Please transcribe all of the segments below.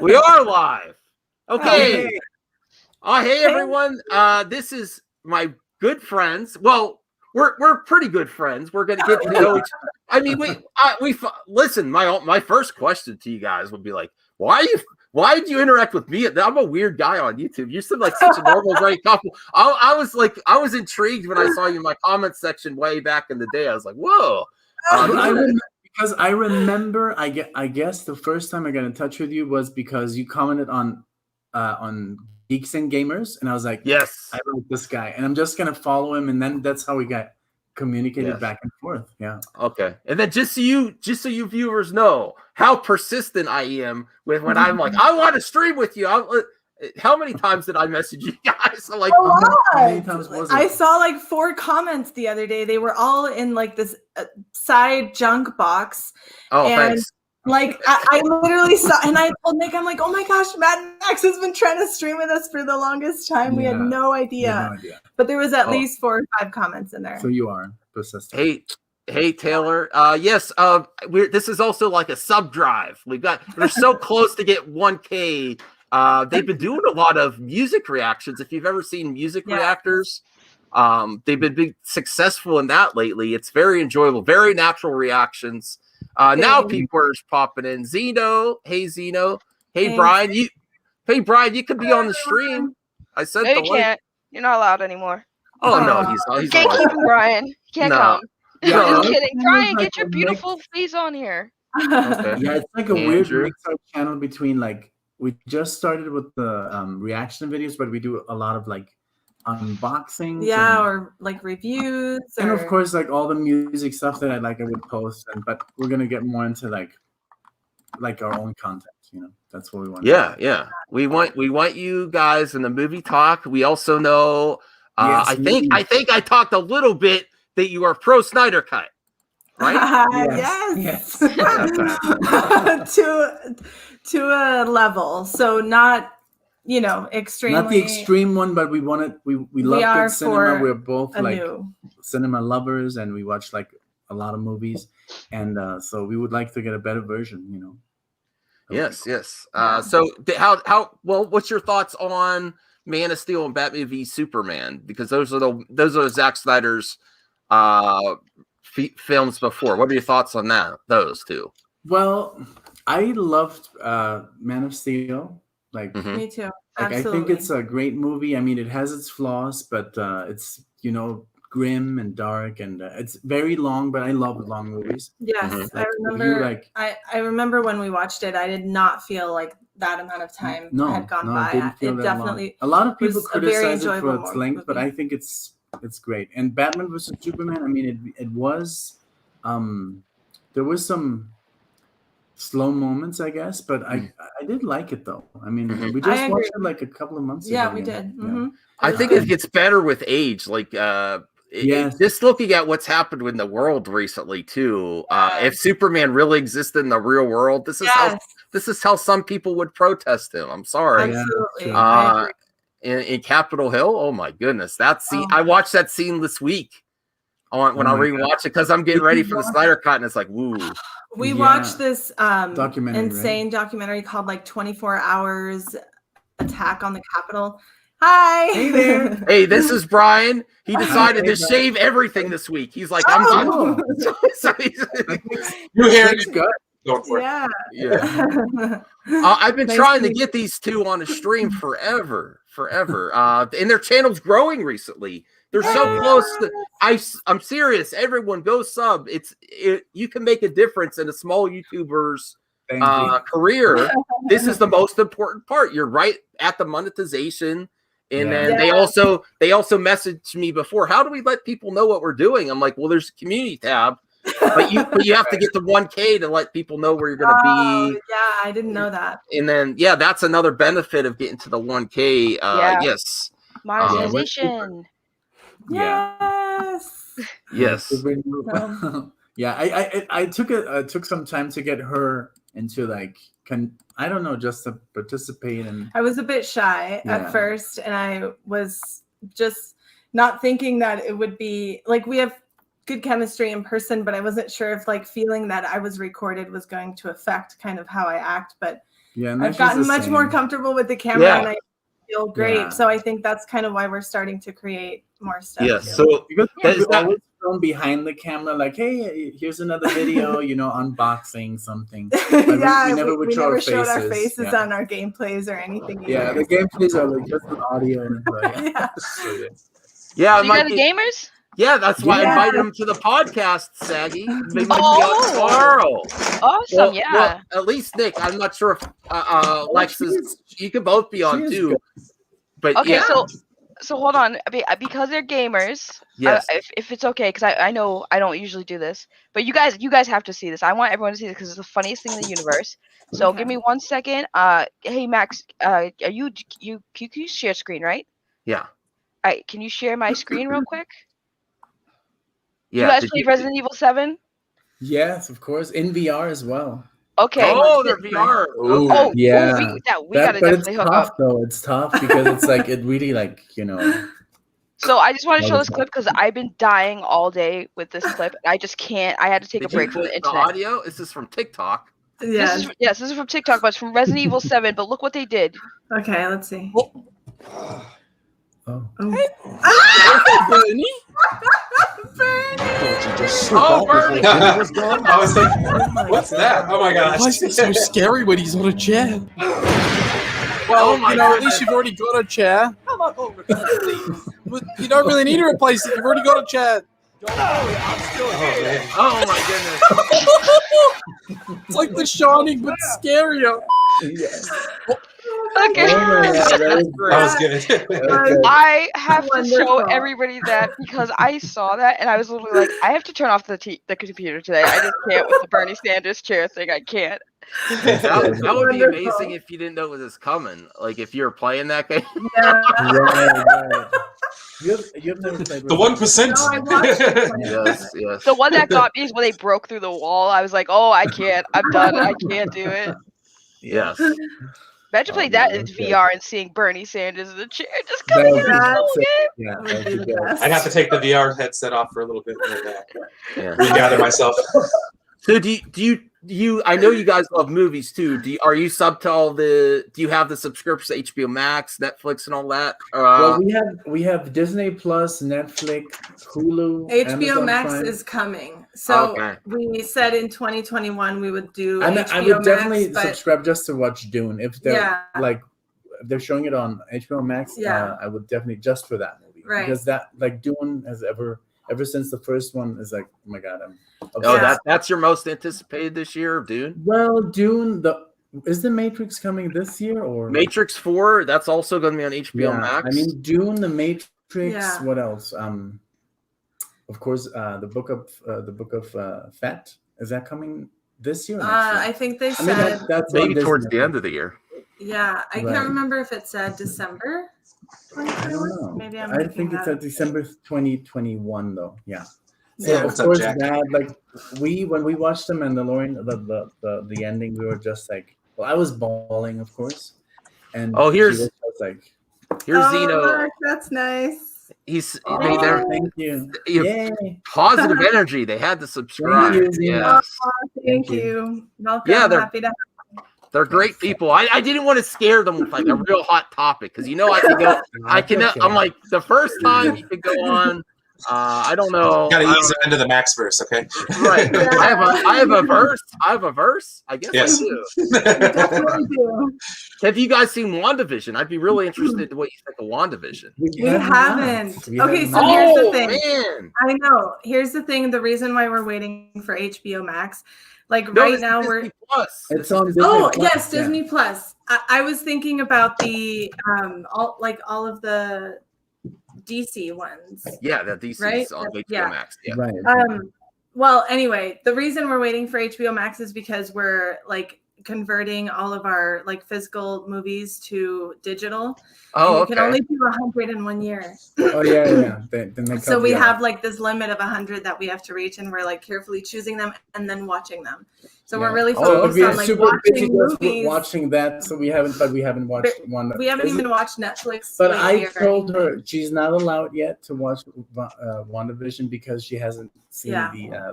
We are live. Okay. Hey. Hey everyone. This is my good friends. Well, we're pretty good friends. We're gonna get to know each. I mean, we listen. My first question to you guys would be like, why did you interact with me? I'm a weird guy on YouTube. You seem like such a normal, great couple. I was intrigued when I saw you in my comment section way back in the day. I was like, whoa. Because I remember, I guess the first time I got in touch with you was because you commented on Geeks and Gamers, and I was like, yes, I like this guy, and I'm just gonna follow him, and then that's how we got communicated back and forth. Yeah. Okay. And then just so you viewers know how persistent I am with when I'm like, I want to stream with you. How many times did I message you guys? I'm like, how many times was it? I saw like 4 comments the other day. They were all in like this side junk box. Oh, and thanks. Like I literally saw, and I told Nick, I'm like, oh my gosh, Mad Max has been trying to stream with us for the longest time. Yeah. We had no idea. But there was at least 4 or 5 comments in there. So you are persistent. Hey Taylor. Yes. This is also like a sub drive. We're so close to get 1K. They've been doing a lot of music reactions. If you've ever seen music reactors, they've been successful in that lately. It's very enjoyable, very natural reactions. Now people are popping in. Zeno, hey Zeno, hey Brian, you could be on the stream. I said no, you can't. You're not allowed anymore. Oh no, he's can't keep him, Brian. You can't come. Yeah, I'm just kidding. Try and get your beautiful face on here. Okay. Yeah, it's like a weird mix-up channel between like we just started with the reaction videos, but we do a lot of like unboxings. Yeah, or like reviews. And of course, like all the music stuff that I would post. But we're gonna get more into like our own content. You know, that's what we want. Yeah. We want you guys in the movie talk. We also know. I think I talked a little bit that you are pro Snyder Cut. Right? Yes. to a level. So not, extremely. Not the extreme one, but we want it. We love good cinema. We're both like cinema lovers, and we watch like a lot of movies, and so we would like to get a better version. Yes. So what's your thoughts on Man of Steel and Batman v Superman? Because those are Zack Snyder's films before. What are your thoughts on those two? Well, I loved Man of Steel. Me too. I think it's a great movie. I mean, it has its flaws, but it's grim and dark, and it's very long. But I love long movies. Yes, I remember. I remember when we watched it. I did not feel like that amount of time had gone by. It definitely. A lot of people criticize it for its length, but I think it's great. And Batman vs Superman. I mean, it was. There was some slow moments, I guess, but I did like it though. I mean, we just watched it like a couple of months ago. Yeah, we did. Yeah. I think it gets better with age. Like, just looking at what's happened in the world recently too. If Superman really existed in the real world, this is how some people would protest him. I'm sorry. Absolutely. In Capitol Hill, oh my goodness, that scene! I watched that scene this week when I rewatched it because I'm getting ready for the Snyder Cut, and it's like, woo. We watched this documentary, insane documentary called like 24 Hours Attack on the Capitol. Hi. Hey there. Hey, this is Brian. He decided to shave everything this week. He's like, I'm your hair is good. Yeah. I've been trying to get these two on a stream forever. And their channel's growing recently. They're so close to. I'm serious. Everyone, go sub. You can make a difference in a small YouTuber's career. This is the most important part. You're right at the monetization, and then they also messaged me before. How do we let people know what we're doing? I'm like, well, there's a community tab, but you have to get to 1K to let people know where you're going to be. Yeah, I didn't know that. And then that's another benefit of getting to the 1K. Yes, monetization. Yes. Yeah, I took some time to get her into I don't know, just to participate. And I was a bit shy at first, and I was just not thinking that it would be like we have good chemistry in person, but I wasn't sure if feeling that I was recorded was going to affect kind of how I act. But Yeah, I've gotten much more comfortable with the camera, and I feel great. Yeah. So I think that's kind of why we're starting to create more stuff. Yeah. too. So because I always film behind the camera, like, hey, here's another video, unboxing something. But we never showed our faces on our gameplays or anything. Yeah, the gameplays are like just with audio. And yeah. Yeah, So you guys are gamers? Yeah, that's why I invited him to the podcast, Saggy. Maybe Oh. tomorrow. Awesome, Well, at least Nick. I'm not sure if Lex is. You can both be on too. Good. But Okay, so hold on, because they're gamers. Yes. If it's okay, because I know I don't usually do this, but you guys have to see this. I want everyone to see this because it's the funniest thing in the universe. So give me 1 second. Hey Max, are you share screen, right? Yeah. All right, can you share my screen real quick? Yeah. You guys play Resident Evil 7? Yes, of course, in VR as well. Okay. Oh, they're VR. Oh, yeah. We gotta definitely hook up. Though it's tough because it's like it really So I just want to show this clip because I've been dying all day with this clip. I just can't. I had to take a break from the internet. The audio? Is this from TikTok? Yeah. This is from TikTok, but it's from Resident Evil 7. But look what they did. Okay, let's see. Oh. Bernie? Bernie! I was like, what's that? Oh my gosh. Why is it so scary when he's on a chair? Well, at least you've already got a chair. Come on over, please. But you don't really need to replace it. You've already got a chair. Oh my goodness. It's like The Shining, but scarier. Yes. Okay. That was good. I have to show everybody that because I saw that and I was literally like, I have to turn off the computer today. I just can't with the Bernie Sanders chair thing. I can't. That would be amazing if you didn't know it was coming. Like if you were playing that game. Yeah. Right. You've never played The 1%. No, I watched it. Yes. The one that got me is when they broke through the wall. I was like, oh, I can't. I'm done. I can't do it. Yes. Imagine playing that in VR and seeing Bernie Sanders in the chair just coming in. Yeah, I'd have to take the VR headset off for a little bit and regather myself. So do you I know you guys love movies too. Are you sub to all do you have the subscriptions to HBO Max, Netflix and all that? Well, we have Disney Plus, Netflix, Hulu. HBO Amazon Max Prime. is coming. So we said in 2021 we would do HBO I would definitely Max, subscribe just to watch Dune. If they're if they're showing it on HBO Max, I would definitely just for that movie. Right. Because that Dune has ever since the first one is like, oh my god, I'm obsessed. Oh, that's your most anticipated this year, Dune? Well, Dune, is the Matrix coming this year or Matrix 4? That's also going to be on HBO Max. I mean, Dune, the Matrix. What else? Of course, the book of Fat. Is that coming this year? Or next year? I think they said that's maybe towards the end of the year. Yeah, I can't remember if it said December. I don't know. Maybe I think it's at December 2021 though. Yeah. So Yeah, of course that when we watched The Mandalorian, the ending, we were just like, well, I was bawling, of course. And here's Zeno. Look, that's nice. Thank you. Yay. Positive energy. They had to subscribe. Thank you, Thank you. Welcome. Yeah, happy to have they're great people. I didn't want to scare them with like a real hot topic because I could go. I'm like the first time you could go on. I don't know. Got to ease it into the Max verse, okay? Right. I have a verse. I guess yes. I do. definitely do. Have you guys seen WandaVision? I'd be really interested in what you think of WandaVision. We haven't. Okay, so here's the thing. Man. I know. Here's the thing. The reason why we're waiting for HBO Max, right now we're. It's on Disney Plus. Yes, Disney Plus. I was thinking about the all of the DC ones. Yeah, the DC's on HBO Max. Yeah. Right. Well, anyway, the reason we're waiting for HBO Max is because we're converting all of our physical movies to digital. Oh, you can only do 100 in 1 year. Oh yeah. So we have this limit of 100 that we have to reach, and we're carefully choosing them and then watching them. So we're really focused on watching movies. Watching that, so we haven't watched one. We haven't even watched Netflix. But I told her she's not allowed yet to watch WandaVision because she hasn't seen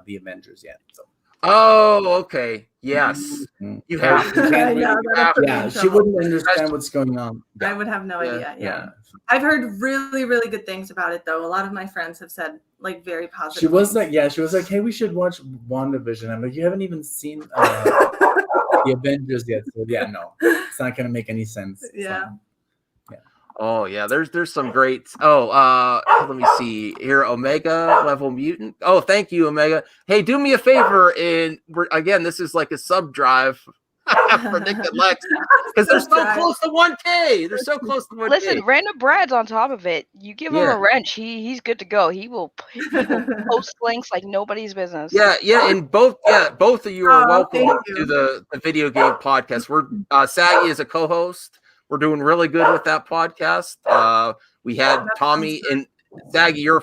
the Avengers yet. So. Oh, okay. Yes. You have to. Yeah, she wouldn't understand what's going on. I would have no idea. Yeah. Yeah. I've heard really, really good things about it, though. A lot of my friends have said like very positive. She was things. like, she was like, hey, we should watch WandaVision. I'm like, you haven't even seen the Avengers yet, so yeah, no, it's not gonna make any sense. Yeah. So, Oh yeah, there's some great. Let me see here. Omega level mutant. Oh, thank you, Omega. Hey, do me a favor, and again, this is like a sub drive for Nicknlex because they're so close to 1K. They're so close to 1K. Listen, Random Brad's on top of it. You give him a wrench, he's good to go. He will post links like nobody's business. Yeah, and both of you are welcome to the video game podcast. We're Saggy is a co-host. We're doing really good with that podcast. We had Tommy and Saggy. You're a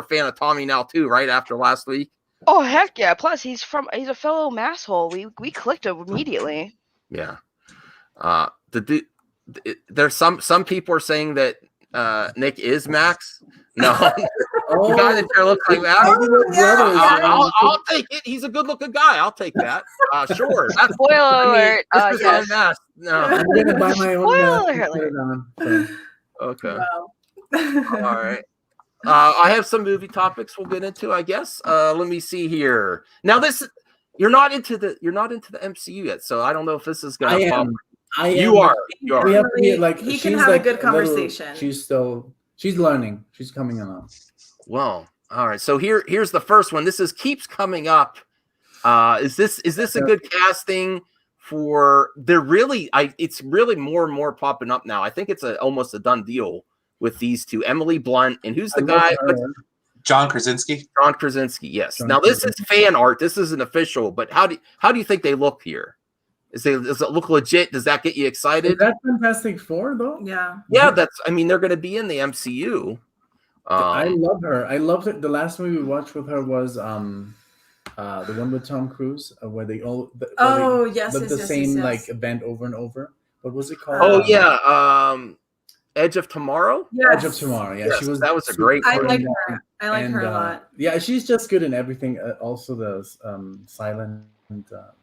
fan of Tommy now too, right? After last week. Oh heck yeah! Plus he's a fellow masshole. We clicked immediately. Yeah. There's some people are saying that Nick is Max. No, the guy that there looks like Max. I'll take it. He's a good-looking guy. I'll take that. Sure. That's, Spoiler alert. Yes. Mask. No, I'm gonna buy my own mask. Okay. Wow. All right. I have some movie topics we'll get into, I guess. Let me see here. Now, you're not into the MCU yet, so I don't know if this is gonna. You are. We have to be like he can have a good conversation. She's learning. She's coming along. Well, all right. So here's the first one. This keeps coming up. Is this a good casting for? It's really more and more popping up now. I think it's almost a done deal with these two, Emily Blunt and who's the guy? John Krasinski. John Krasinski. Yes. Now this is fan art. This isn't official, but how do you think they look here? Does it look legit? Does that get you excited? Is that Fantastic Four though? Yeah. Yeah, they're going to be in the MCU. I love her. I love it. The last movie we watched with her was the one with Tom Cruise, where they all the same like event over and over. What was it called? Oh yeah, Edge of Tomorrow. Yes. Edge of Tomorrow. Yeah, yes, that was a great one. I like her. I like her a lot. Yeah, she's just good in everything. Also the silent.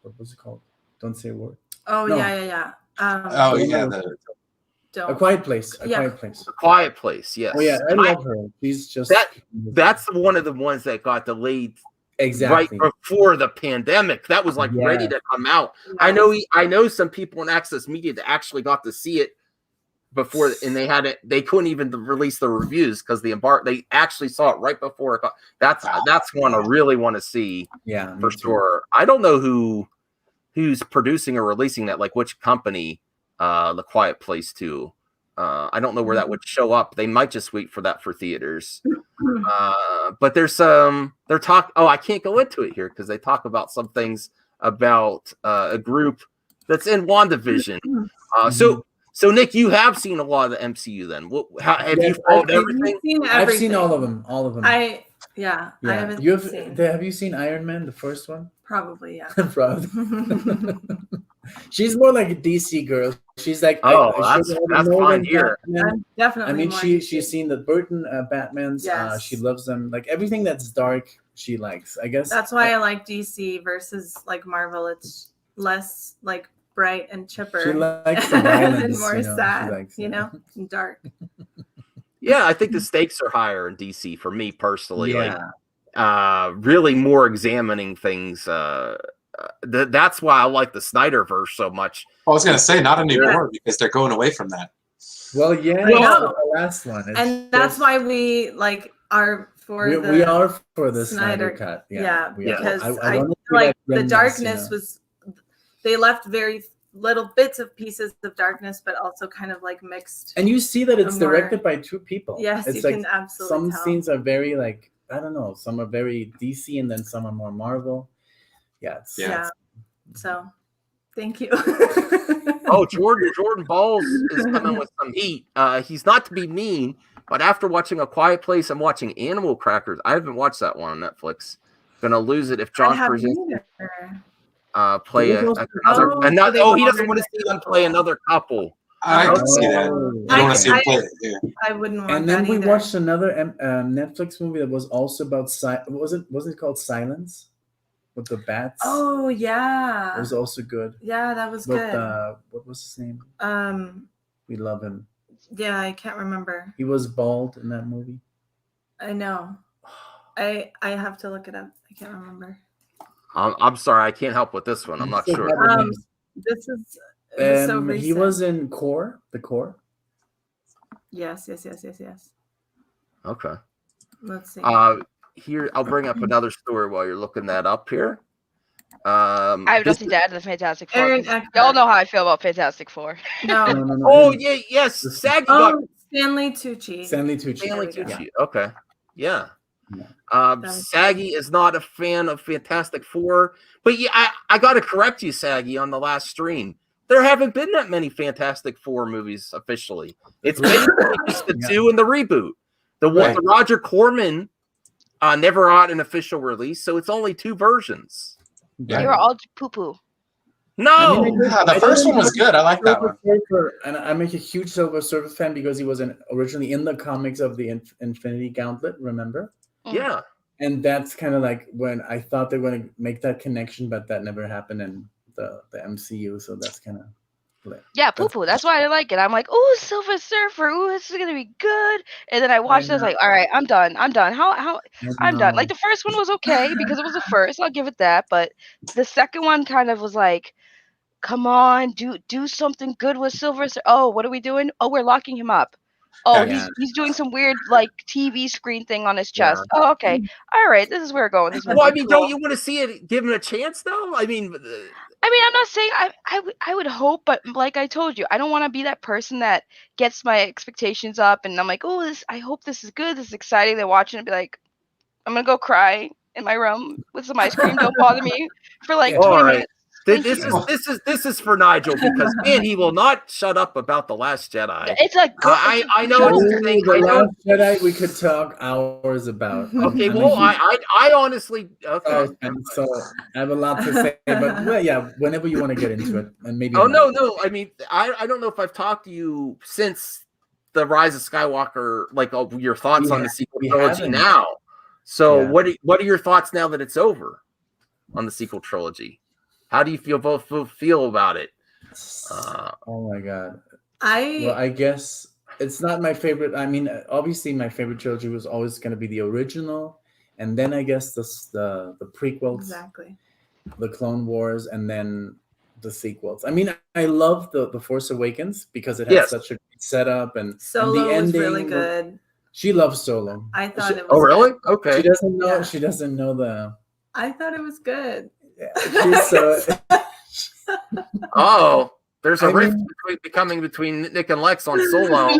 What was it called? Don't say a word. Oh no. Yeah. A Quiet Place. Quiet Place. A Quiet Place. Yes. Oh yeah, I love her. She's just that's one of the ones that got delayed. Exactly. Right before the pandemic. That was like ready to come out. Yes. I know some people in Access Media that actually got to see it before, and they couldn't even release the reviews because they actually saw it right before it got. That's one I really want to see. Yeah, for sure. I don't know who's producing or releasing that, like which company The Quiet Place 2. I don't know where that would show up. They might just wait for that for theaters. But there's I can't go into it here because they talk about some things about a group that's in WandaVision. So Nick, you have seen a lot of the MCU then. Have you followed everything? I've seen all of them. I haven't seen. Have you seen Iron Man, the first one? Probably, yeah. Probably. She's more like a DC girl. She's like, that's fine here. I'm definitely. I mean, she's seen the Burton Batmans. Yes. She loves them. Like everything that's dark, she likes. I guess that's why I like DC versus like Marvel. It's less like bright and chipper. She likes the violence, and more sad. And dark. Yeah, I think the stakes are higher in DC for me personally. Yeah. Like, really more examining things. That's why I like the Snyderverse so much. I was going to say not anymore because they're going away from that. Well, yeah, the last one, and that's why we are for we are for the Snyder cut. Because I feel like the darkness was. They left very little bits of pieces of darkness, but also kind of like mixed. And you see that it's directed by two people. Yes, it's you can absolutely tell. Some scenes are very like, I don't know, some are very DC and then some are more Marvel. So thank you. Jordan Balls is coming with some heat. He's not to be mean, but after watching A Quiet Place, I'm watching Animal Crackers. I haven't watched that one on Netflix. Gonna lose it if John Krasinski play another. He doesn't want to see them play another couple. I can see that. I don't want to see him play it. Yeah. I wouldn't want. And then we watched another Netflix movie that was also about wasn't it called Silence? with the bats. Oh yeah, it was also good. Yeah, that was with good. What was his name? We love him. Yeah, I can't remember. He was bald in that movie. I know. I have to look it up. I can't remember. I'm sorry, I can't help with this one. I'm not sure. This is so recent. He was in Core. The Core. Yes. Okay. Let's see. Here, I'll bring up another story while you're looking that up here. I have nothing to add to the Fantastic Four. Eric, Y'all know how I feel about Fantastic Four. No. Oh yeah, yes. Saggy got Stanley Tucci. Stanley Tucci. Yeah. Okay. Yeah. Saggy is not a fan of Fantastic Four, but yeah, I got to correct you, Saggy, on the last stream. There haven't been that many Fantastic Four movies officially. It's basically just the two in the reboot. The one, the Roger Corman, never got an official release, so it's only two versions. They were all poo-poo. No, the first one was good. I like that one. And I'm a huge Silver Surfer fan because he was originally in the comics of the Infinity Gauntlet. Remember? Yeah. And that's kind of like when I thought they were going to make that connection, but that never happened in the MCU. So that's kind of poo-poo. That's why I like it. I'm like, oh, Silver Surfer. Ooh, this is gonna be good. And then I watched it. I was like, all right, I'm done. I'm done. I'm done. Like the first one was okay because it was the first. I'll give it that. But the second one kind of was like, come on, do something good with Silver Surfer. Oh, what are we doing? Oh, we're locking him up. Oh, he's doing some weird like TV screen thing on his chest. Yeah. Oh, okay. All right, this is where we're going. This well, I mean, don't you want to see it? Give him a chance, though. I mean, I'm not saying I would hope, but like I told you, I don't want to be that person that gets my expectations up, and I'm like, oh, I hope this is good. This is exciting. They're watching and be like, I'm gonna go cry in my room with some ice cream. Don't bother me for like 20 minutes. This is for Nigel because man, he will not shut up about The Last Jedi. It's a I know it's a thing. The Last Jedi we could talk hours about. Okay, well, I honestly so I have a lot to say, but yeah, whenever you want to get into it, and maybe. Oh no, I mean, I don't know if I've talked to you since the Rise of Skywalker, like your thoughts on the sequel trilogy now. So what are your thoughts now that it's over on the sequel trilogy? How do you feel about it? Oh my god! I guess it's not my favorite. I mean, obviously, my favorite trilogy was always going to be the original, and then I guess the prequels, exactly, the Clone Wars, and then the sequels. I mean, I love the Force Awakens because it has such a great setup, and Solo the ending was really good. She loves Solo. I thought it was. Oh really? Good. Okay. She doesn't know. Yeah. She doesn't know the. I thought it was good. Yeah, there's a rift between Nick and Lex on Solo. She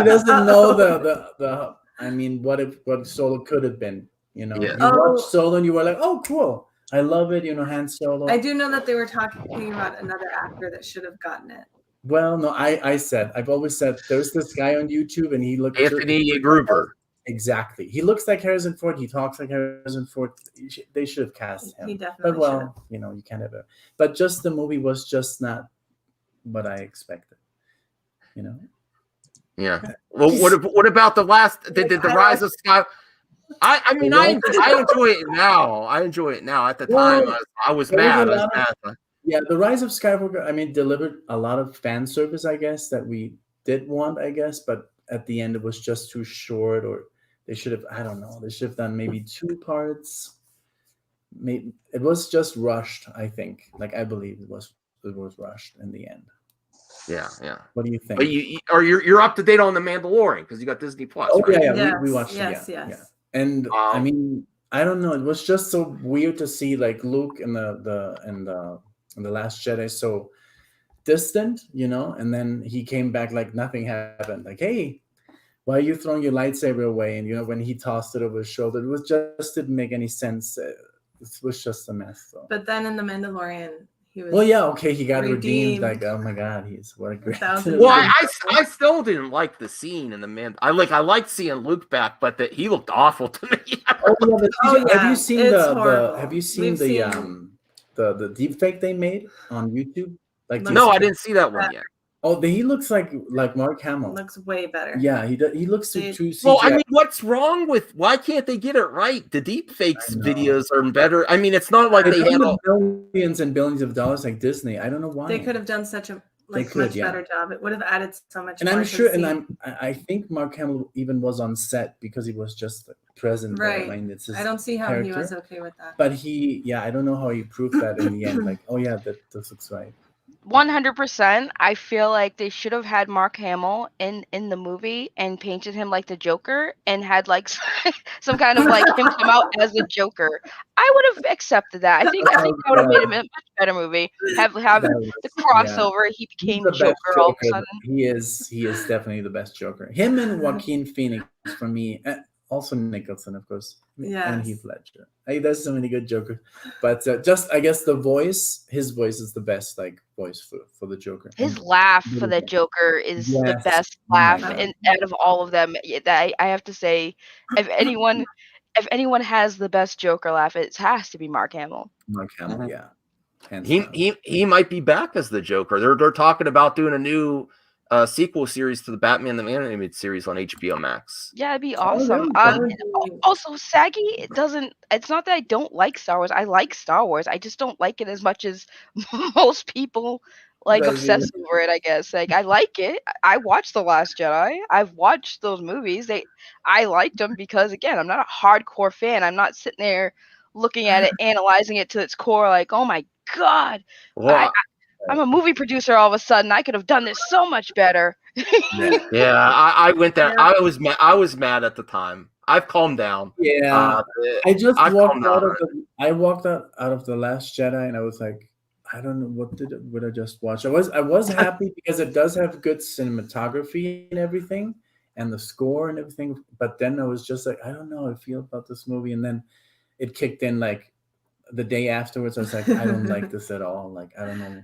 doesn't know the I mean, what Solo could have been. You know, you watched Solo and you were like, oh, cool. I love it. You know, Han Solo. I do know that they were talking about another actor that should have gotten it. Well, no, I've always said there's this guy on YouTube and he looks Anthony Gruber. Exactly. He looks like Harrison Ford. He talks like Harrison Ford. They should have cast him. He definitely should have. You know, you can't have it. But just the movie was just not what I expected. You know? Yeah. Well, what about the last? Did the Rise of Sky? I mean, I enjoy it now. I enjoy it now. At the time, I was mad. Yeah, the Rise of Skywalker, I mean, delivered a lot of fan service, I guess, that we did want, I guess. But at the end, it was just too short, or they should have, I don't know, they should have done maybe 2 parts. Maybe it was just rushed, I think. Like, I believe it was rushed in the end. Yeah. What do you think? But you're up to date on The Mandalorian because you got Disney Plus. Oh, right? Yeah. We watched it. Yeah. And I mean, I don't know. It was just so weird to see like Luke and the Last Jedi so distant, you know. And then he came back like nothing happened. Like, hey, why are you throwing your lightsaber away? And you know, when he tossed it over his shoulder, it was just didn't make any sense. It was just a mess. So. But then in The Mandalorian, he was. Well, yeah, okay, he got redeemed. Like, oh my God, what a great. Well, I still didn't like the scene in the I liked seeing Luke back, but he looked awful to me. Have you seen the deep fake they made on YouTube? Like, no, I didn't see that one yet. Oh, he looks like Mark Hamill. Looks way better. Yeah, he looks too CGI. Well, I mean, what's wrong with? Why can't they get it right? The deep fakes videos are better. I mean, it's not like they had billions and billions of dollars like Disney. I don't know why. They could have done such a much better job. It would have added so much. And I'm sure, I think Mark Hamill even was on set because he was just present. Right. I mean, it's his I don't see how character. he was okay with that. But I don't know how he proved that in the end. Like, oh yeah, this looks right. 100%. I feel like they should have had Mark Hamill in the movie and painted him like the Joker and had like some kind of like him come out as the Joker. I would have accepted that. I think that would have made him a much better movie. Have the crossover. He became Joker all of a sudden. He is definitely the best Joker. Him and Joaquin Phoenix for me. Also Nicholson, of course. Yeah. And Heath Ledger. There's so many good Jokers. But just, I guess his voice is the best, like, voice for the Joker. His laugh for the Joker is the best laugh out of all of them. I have to say, if anyone has the best Joker laugh, it has to be Mark Hamill. Mark Hamill, yeah. He might be back as the Joker. They're talking about doing a new sequel series to the Batman the Animated Series on HBO Max. Yeah, it'd be awesome. Also, Saggy it's not that I don't like Star Wars. I like Star Wars. I just don't like it as much as most people obsess over it, I guess. Like, I like it. I watched The Last Jedi. I've watched those movies. I liked them because, again, I'm not a hardcore fan. I'm not sitting there looking at it, analyzing it to its core like, oh my God. Well, I'm a movie producer all of a sudden. I could have done this so much better. I went there. I was mad at the time. I've calmed down. Yeah. I walked out of The Last Jedi and I was like, I don't know what I just watched. I was happy because it does have good cinematography and everything and the score and everything. But then I was just like, I don't know how I feel about this movie. And then it kicked in like the day afterwards. I was like, I don't like this at all. Like, I don't know.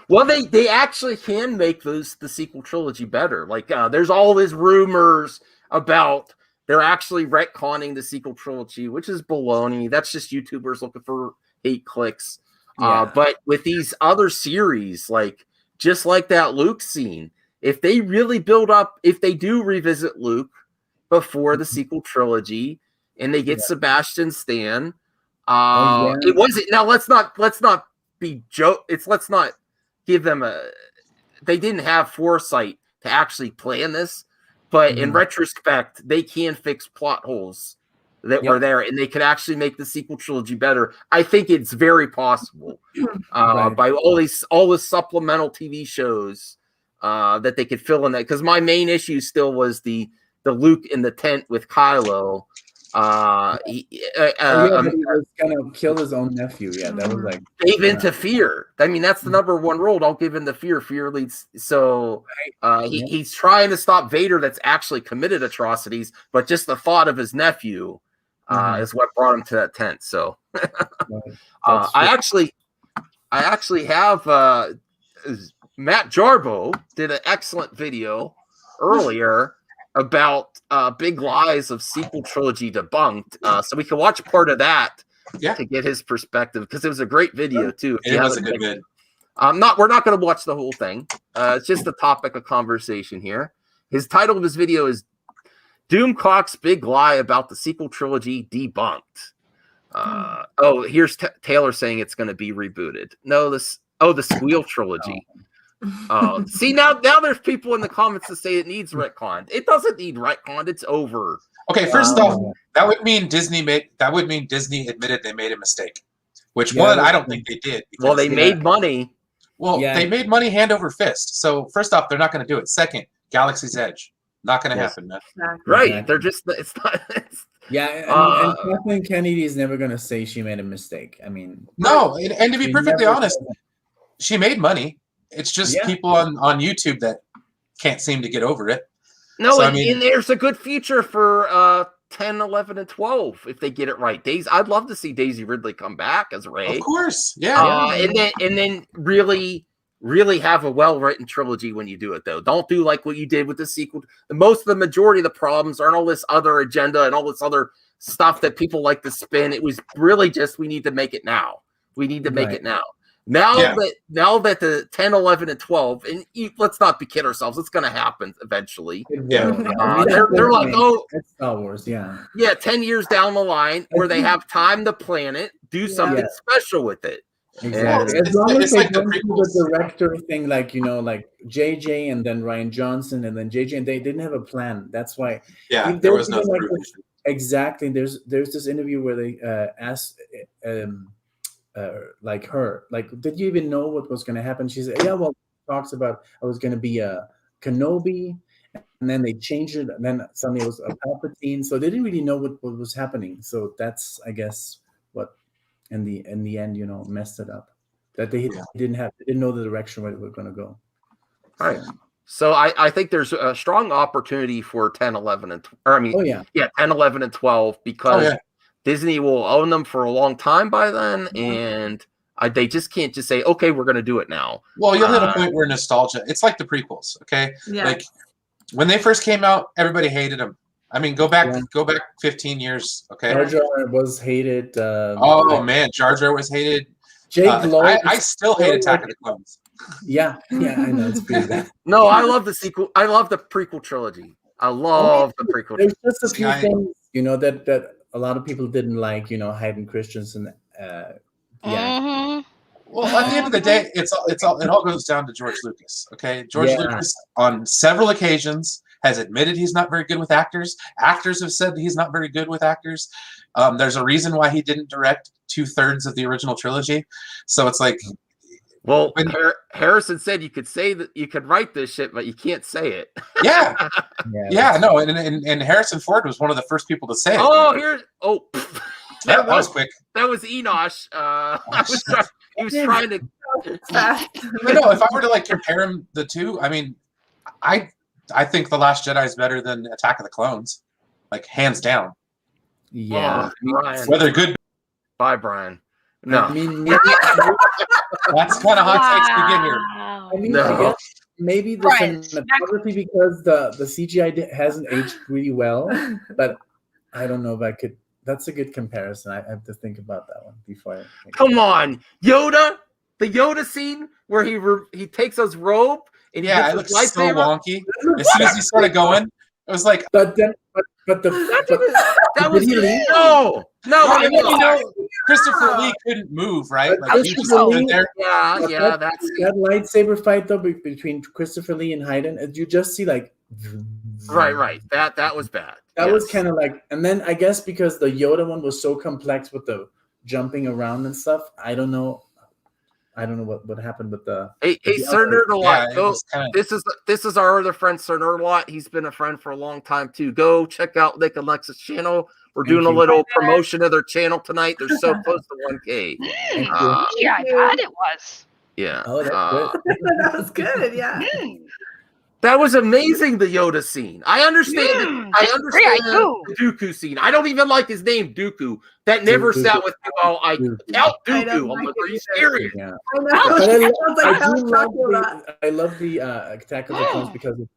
Well, they actually can make the sequel trilogy better. Like, there's all these rumors about they're actually retconning the sequel trilogy, which is baloney. That's just YouTubers looking for 8 clicks. But with these other series, like just like that Luke scene, if they really if they do revisit Luke before the sequel trilogy, and they get Sebastian Stan, it wasn't. Now let's not be joke. Let's not give them they didn't have foresight to actually plan this, but in retrospect, they can fix plot holes that were there, and they could actually make the sequel trilogy better. I think it's very possible by all the supplemental TV shows that they could fill in that. Because my main issue still was the Luke in the tent with Kylo. He was gonna kill his own nephew. Yeah, that was like gave into fear. I mean, that's the number one rule. Don't give in to fear. Fear leads. So he's trying to stop Vader that's actually committed atrocities, but just the thought of his nephew is what brought him to that tent. So I actually have Matt Jarbo did an excellent video earlier about big lies of sequel trilogy debunked. So we can watch part of that to get his perspective, because it was a great video too. It was a good vid. We're not going to watch the whole thing. It's just a topic of conversation here. His title of his video is Doomcock's Big Lie About the Sequel Trilogy Debunked. Here's Taylor saying it's going to be rebooted. No, the Squeal Trilogy. See, now there's people in the comments that say it needs retcon. It doesn't need retcon. It's over. Okay, first off, that would mean Disney admitted they made a mistake. Which I don't think they did. Well, they made money. Well, they made money hand over fist. So first off, they're not going to do it. Second, Galaxy's Edge. Not going to happen, man. Right. They're just, it's not. And Kathleen Kennedy is never going to say she made a mistake. I mean. No, and to be perfectly honest, she made money. It's just people on YouTube that can't seem to get over it. No, so, and there's a good future for 10, 11, and 12 if they get it right. I'd love to see Daisy Ridley come back as Rey. Of course, yeah. And then really have a well-written trilogy when you do it, though. Don't do like what you did with the sequel. The majority of the problems aren't all this other agenda and all this other stuff that people like to spin. It was really just we need to make it now. We need to make it now. Now that the 10, 11, and 12, and let's not be kid ourselves, it's going to happen eventually. Yeah. They're like, oh, it's Star Wars, yeah. Yeah, 10 years down the line where they have time to plan it, do something special with it. Exactly. As long as they don't do the director thing, like, like JJ and then Ryan Johnson and then JJ, and they didn't have a plan. That's why. Yeah, there was no exactly. There's this interview where they asked like her, like, did you even know what was going to happen? She said, yeah, well, talks about I was going to be a Kenobi, and then they changed it, and then suddenly it was a Palpatine. So they didn't really know what was happening. So that's, I guess, what in the end, messed it up. That they didn't know the direction where they were going to go. All right. So I think there's a strong opportunity for 10, 11, and 10, 11, and 12 because Disney will own them for a long time by then, and they just can't just say, okay, we're going to do it now. Well, you'll hit a point where nostalgia. It's like the prequels, okay? Yeah. Like when they first came out, everybody hated them. I mean, go back 15 years, okay? Jar Jar was hated. Man, Jar Jar was hated. Jake Lloyd. I still hate Attack of the Clones. Yeah, I know it's pretty bad. No, I love the sequel. I love the prequel trilogy. I love the prequel. There's just a few things, that a lot of people didn't like. Hayden Christensen. Well, at the end of the day, it all goes down to George Lucas. Okay, George Lucas on several occasions has admitted he's not very good with actors. Actors have said he's not very good with actors. There's a reason why he didn't direct 2/3 of the original trilogy. So it's like, well, Harrison said you could say that you could write this shit, but you can't say it. Yeah, no, and Harrison Ford was one of the first people to say it. That was quick. That was Enosh. He was trying to. I know. If I were to compare the two, I mean, I think The Last Jedi is better than Attack of the Clones, hands down. Yeah, Brian. Whether good. Bye, Brian. No, that's kind of hot takes to get here. I mean, I guess maybe the cinematography because the CGI hasn't aged really well, but I don't know if I could. That's a good comparison. I have to think about that one before. Come on, Yoda, the Yoda scene where he takes his robe and it looks so wonky. As soon as he started going, it was like. But that was no. Christopher Lee couldn't move, right? He just stood there. Yeah. That lightsaber fight though between Christopher Lee and Hayden, you just see right. That was bad. That was kind of and then I guess because the Yoda one was so complex with the jumping around and stuff, I don't know what happened with the. Hey, Sir Nerdalot, go. This is our other friend, Sir Nerdalot. He's been a friend for a long time too. Go check out Nick and Lex's channel. We're doing a little promotion of their channel tonight. They're so close to 1K. I thought it was. Yeah. Oh, that's good. That was good. Yeah. That was amazing, the Yoda scene. I understand the Dooku scene. I don't even like his name, Dooku. That never sat with me. Count Dooku. I'm like, are you serious? Yeah. I love the Attack of the Clones because of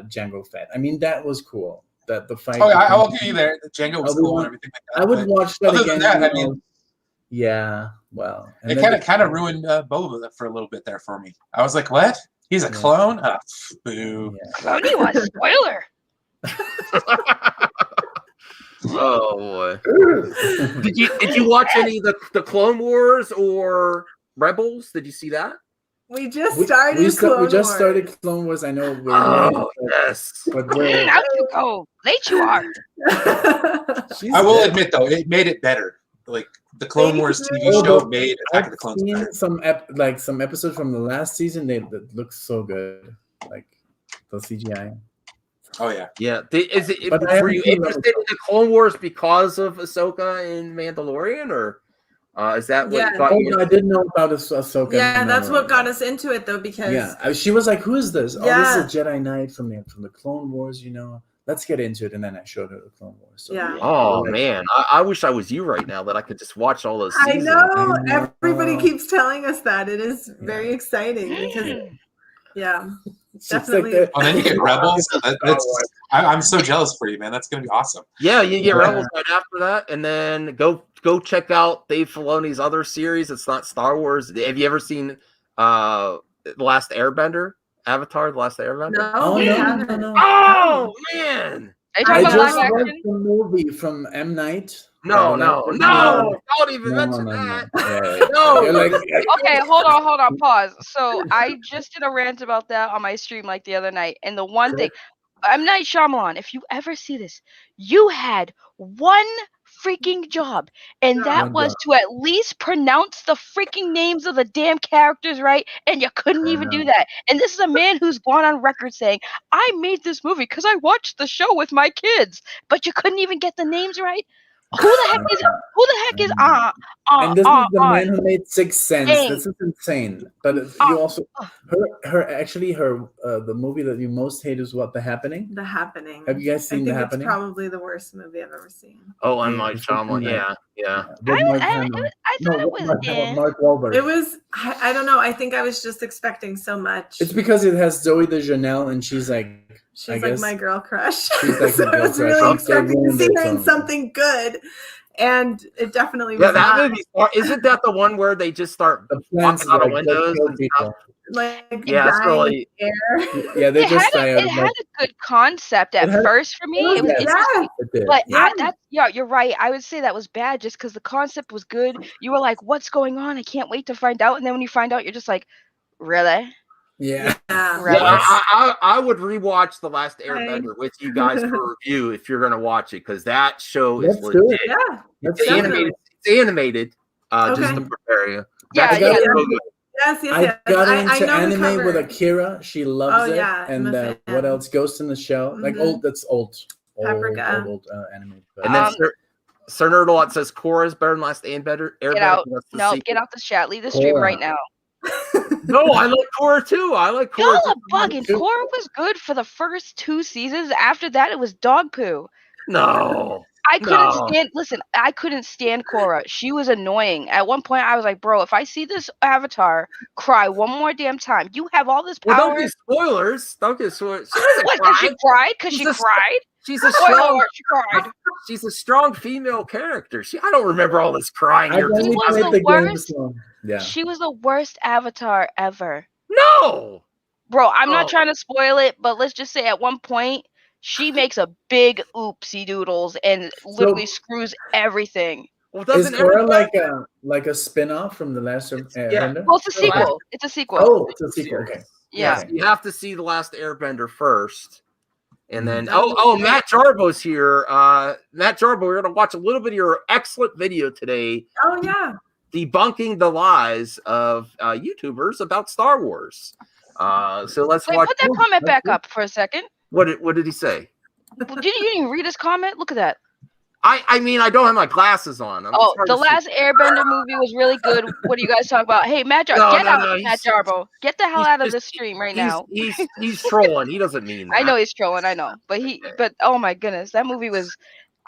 Jango Fett. I mean, that was cool. The fight. Oh, I will give you there. Jango was cool and everything like that. I would watch that other again. Than that, I mean, well. It kind of ruined Boba for a little bit there for me. I was like, what? He's a clone? Oh, boo. Yeah. Cloney was spoiler. Oh boy. Did you watch any of the Clone Wars or Rebels? Did you see that? We just started Clone Wars. I know. Yes. But out you go. Late you are. I will admit though, it made it better. The Clone Wars TV show made Attack of the Clones better. Some episodes from the last season, they look so good. The CGI. Oh yeah. Yeah. Were you interested in the Clone Wars because of Ahsoka and Mandalorian, or is that what got you? I didn't know about Ahsoka. Yeah, that's what got us into it though, because she was like, "Who is this? Oh, this is a Jedi Knight from the Clone Wars, Let's get into it." And then I showed her the Clone Wars. So, Oh man, I wish I was you right now that I could just watch all those seasons. I know. Everybody keeps telling us that. It is very exciting because Yeah. Definitely. Like and then you get Rebels. I'm so jealous for you, man. That's gonna be awesome. Yeah, you get Rebels right after that, and then go check out Dave Filoni's other series. It's not Star Wars. Have you ever seen Last Airbender? Avatar: The Last Airbender? No, no. Oh man! Are you talking about live action? The movie from M. Night. No! Don't even mention that. No. Okay, hold on, pause. So I just did a rant about that on my stream like the other night, and the one thing, M. Night Shyamalan, if you ever see this, you had one freaking job, and that was to at least pronounce the freaking names of the damn characters right, and you couldn't even do that. And this is a man who's gone on record saying, I made this movie because I watched the show with my kids, but you couldn't even get the names right. Who the heck is and this is the man who made Sixth Sense. This is insane. But you also the movie that you most hate is what? The Happening? The Happening. Have you guys seen The Happening? It's probably the worst movie I've ever seen. Oh, M. Night Shyamalan. Yeah. I thought it was Mark Wahlberg. It was. I don't know. I think I was just expecting so much. It's because it has Zoe Deschanel, and she's like my girl crush. She's like so I was really expecting to see her in something good, and it definitely was. Yeah, that movie. Isn't that the one where they just start walking out of windows and stuff? It's really. Yeah, they just it had a good concept at first for me. It was interesting, but you're right. I would say that was bad just because the concept was good. You were like, "What's going on? I can't wait to find out." And then when you find out, you're just like, "Really?" Yeah. I would rewatch The Last Airbender with you guys for review if you're gonna watch it, because that show is legit. Yeah, it's animated. Just to prepare you. Yes. I got into anime with Akira. She loves it. And what else? Ghost in the Shell. Like old anime. And then Sir Nerdalot says Korra's better than Last Airbender. Get out the chat. Leave the stream right now. No, I like Korra too. I like Korra. Y'all are bugging. Korra was good for the first 2 seasons. After that, it was dog poo. No. I couldn't stand Korra. She was annoying. At one point, I was like, bro, if I see this Avatar cry one more damn time, you have all this power. Well, don't get spoilers. Don't get spoilers. She cried? Because she cried? She's a strong female character. I don't remember all this crying. She was the worst Avatar ever. No, bro, I'm not trying to spoil it, but let's just say at one point she makes a big oopsie doodles and literally screws everything. Well, is Korra like a spin-off from The Last Airbender? Well, it's a sequel. It's a sequel. Oh, it's a sequel. Okay. Yeah. Yes, you have to see The Last Airbender first. And then, Matt Jarbo's here. Matt Jarbo, we're going to watch a little bit of your excellent video today. Oh, yeah. Debunking the lies of YouTubers about Star Wars. So let's watch. Put that comment back up for a second. What did he say? Didn't you even read his comment? Look at that. I mean, I don't have my glasses on. The Last Airbender movie was really good. What are you guys talking about? Hey, Matt Jarbo, Matt Jarbo. Get the hell out of this stream right now. He's trolling. He doesn't mean that. I know he's trolling. I know. But oh my goodness, that movie was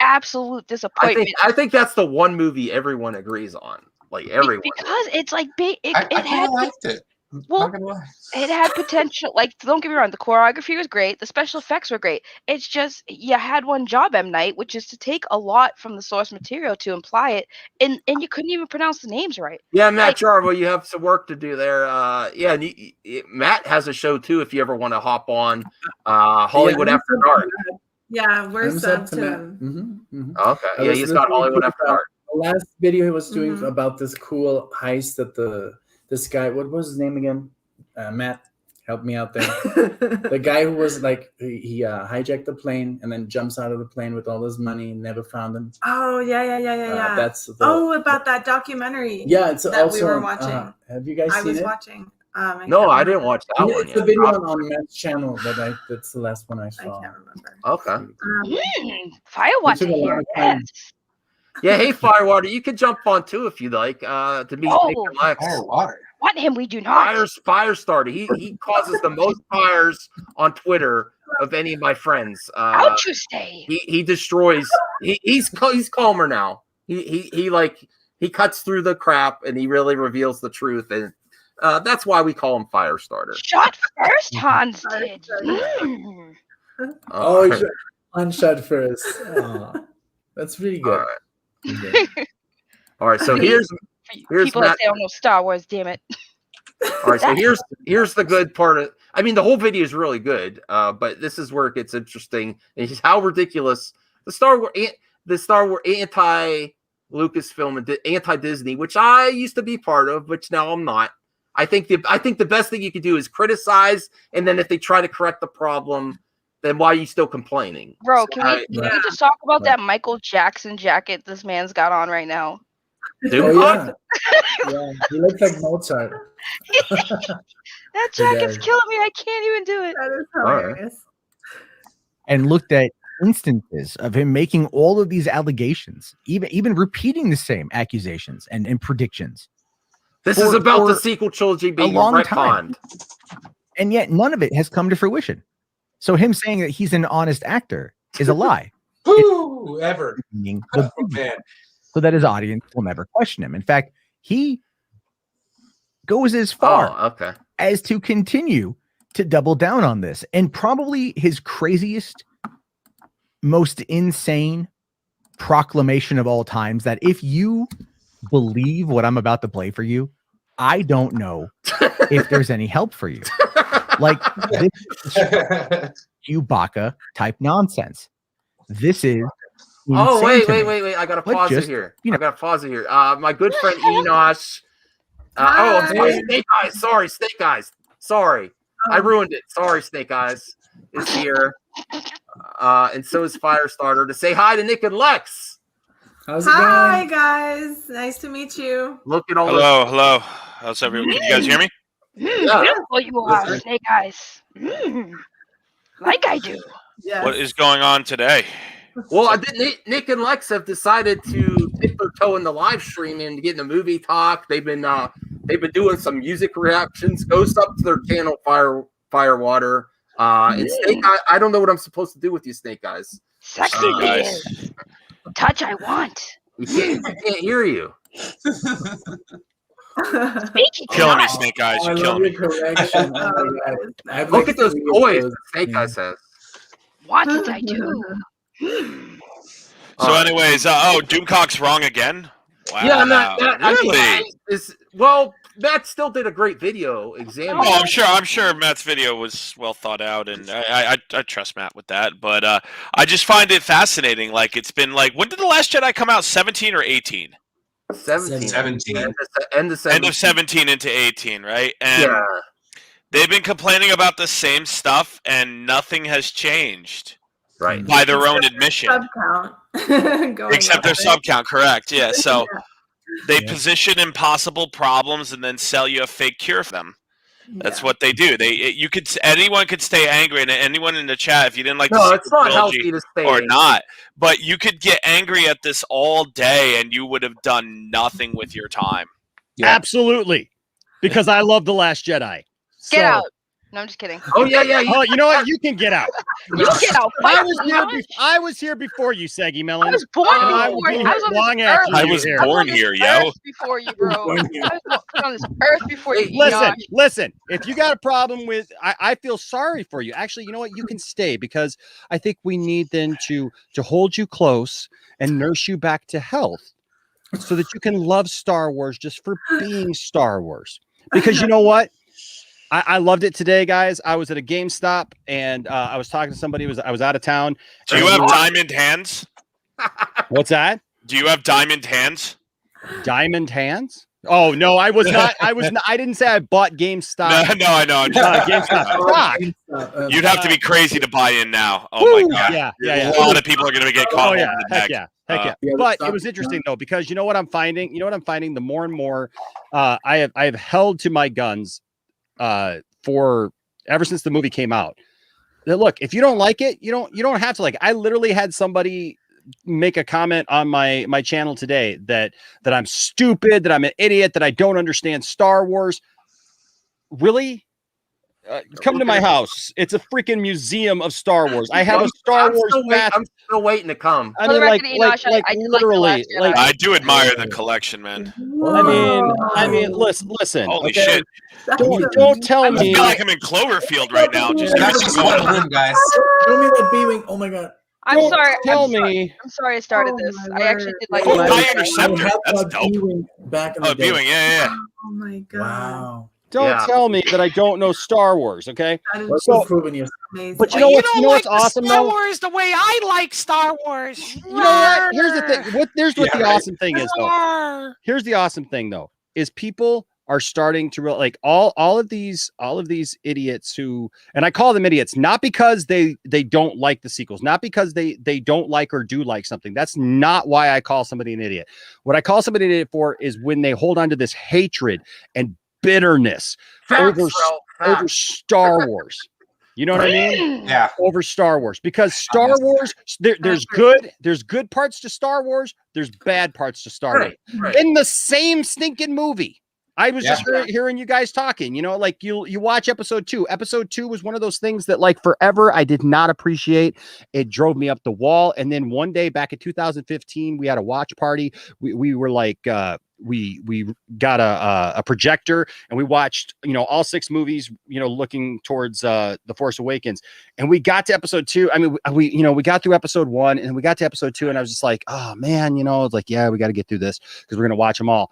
absolute disappointment. I think that's the one movie everyone agrees on. Like everyone. Because it's like I liked it. Well, it had potential. Like, don't get me wrong, the choreography was great, the special effects were great. It's just you had one job, M. Night, which is to take a lot from the source material to imply it, and you couldn't even pronounce the names right. Yeah, Matt Jarbo, you have some work to do there. Matt has a show too. If you ever want to hop on Hollywood After Dark. Yeah, we're subbed to him. Okay, he's got Hollywood After Dark. The last video he was doing about this cool heist that this guy, what was his name again? Matt, help me out there. The guy who was like, he hijacked the plane and then jumps out of the plane with all his money and never found him. Oh, yeah. That's about that documentary. Yeah, it's that also we were watching. Have you guys seen it? I was watching. No, I didn't watch that one. It's a video on Matt's channel that's the last one I saw. I can't remember. Okay. Firewater here. Yes. Yeah, hey Firewater, you can jump on too if you like. To meet Nicknlex. Firewater. Want him? We do not. Firestarter. He causes the most fires on Twitter of any of my friends. How'd you say? He destroys. He's calmer now. He cuts through the crap and he really reveals the truth. And That's why we call him Firestarter. Shot first, Hans did. Oh, you unshot first. Oh, that's really good. All right. All right. So here's people that say, "Oh no, Star Wars, damn it." All right. So here's the good part of. I mean, the whole video is really good, but this is where it gets interesting. And how ridiculous the Star Wars anti Lucasfilm and anti Disney, which I used to be part of, but now I'm not. I think the best thing you could do is criticize, and then if they try to correct the problem, then why are you still complaining? Bro, can we just talk about that Michael Jackson jacket this man's got on right now? Dude, yeah, he looks like Mozart. That jacket's killing me. I can't even do it. That is hilarious. And looked at instances of him making all of these allegations, even repeating the same accusations and predictions. This is about the sequel trilogy being a long retconned. time. And yet none of it has come to fruition. So him saying that he's an honest actor is a lie. Who ever? Man. So that his audience will never question him. In fact, he goes as far as to continue to double down on this. And probably his craziest, most insane proclamation of all times, that if you believe what I'm about to play for you, I don't know if there's any help for you. Like this Chewbacca type nonsense. This is wait. I gotta pause it here. I gotta pause it here. My good friend Enosh. Snake Eyes. Sorry, Snake Eyes. Sorry. I ruined it. Sorry, Snake Eyes is here. And so is Firestarter to say hi to Nick and Lex. How's it going? Hi guys, nice to meet you. Look at all hello. How's everyone? Can you guys hear me? Beautiful you are, Snake Eyes. Like I do. Yes. What is going on today? Well, Nick and Lex have decided to dip their toe in the live stream and get in the movie talk. They've been doing some music reactions. Goes up to their channel, Firewater. And Snake Eyes, I don't know what I'm supposed to do with you, Snake Eyes. Sexy guys. Touch I want. I can't hear you. Killing me, Snake Eyes. You're killing me. Correction. Look at those toys Snake Eyes has. What did I do? So, anyways, Doomcock's wrong again. Wow. Yeah, Really? Matt still did a great video exam. Oh, I'm sure Matt's video was well thought out, and I trust Matt with that. But I just find it fascinating. Like, it's been like, when did The Last Jedi come out? 17 or 18? 17. End of 17 into 18, right? And they've been complaining about the same stuff, and nothing has changed. Right. By their own admission. Sub count. Except their sub count, correct. Yeah. So they position impossible problems and then sell you a fake cure for them. That's what they do. Anyone could stay angry, and anyone in the chat, if you didn't like it's not healthy to stay or angry. not, but you could get angry at this all day and you would have done nothing with your time. Yeah. Absolutely. Because I love The Last Jedi. Get out. No, I'm just kidding. Oh, yeah. Oh, you know what? You can get out. You get out. I was here before you, Saggy Melon. I was born before you. I was born here, yo. Before you, bro. I was on this earth before you. Listen. If you got a problem with, I feel sorry for you. Actually, you know what? You can stay, because I think we need then to hold you close and nurse you back to health, so that you can love Star Wars just for being Star Wars. Because you know what? I loved it today, guys. I was at a GameStop and I was talking to somebody. I was out of town. Do you have diamond hands? What's that? Do you have diamond hands? Diamond hands? Oh no, I was not. I didn't say I bought GameStop. No, I know. GameStop. You'd have to be crazy to buy in now. Oh my god! Yeah. A lot of people are going to get caught. Oh yeah, heck yeah. But it was interesting though, because you know what I'm finding. The more and more, I have held to my guns. For ever since the movie came out. Now, look, if you don't like it, you don't have to like it. I literally had somebody make a comment on my channel today that I'm stupid, that I'm an idiot, that I don't understand Star Wars. Really? come to my house. It's a freaking museum of Star Wars. I have a Star Wars bath. I'm still waiting to come. I mean, like literally, like I do admire the collection, man. I mean, listen. Holy okay? shit! Don't tell me. I feel like I'm in Cloverfield right now. Just everything's going on. room, guys. Show me that B-wing. Oh my god. I'm sorry. Tell me. I'm sorry I started this. I actually did like Oh, it. High Interceptor. That's dope. Back in the day. Viewing, yeah. Oh my god. Wow. Don't tell me that I don't know Star Wars, okay? So proven you. But you know what's awesome Star though? Wars the way I like Star Wars. You know what? Here's the thing. What the awesome thing is though. Here's the awesome thing though, is people are starting to like all of these idiots who, and I call them idiots, not because they don't like the sequels, not because they don't like or do like something. That's not why I call somebody an idiot. What I call somebody an idiot for is when they hold on to this hatred and bitterness over Star Wars. You know what I mean? Yeah. Over Star Wars, because Star Wars, there's good parts to Star Wars, there's bad parts to Star Wars in the same stinking movie. I was just hearing you guys talking, you know, like you watch episode 2. Episode 2 was one of those things that like forever I did not appreciate. It drove me up the wall. And then one day back in 2015, we had a watch party. We were like, we got a projector and we watched, you know, all 6 movies, you know, looking towards The Force Awakens. And we got to episode 2. I mean, we got through episode 1 and we got to episode 2 and I was just like, oh man, you know, it's like, yeah, we got to get through this because we're going to watch them all.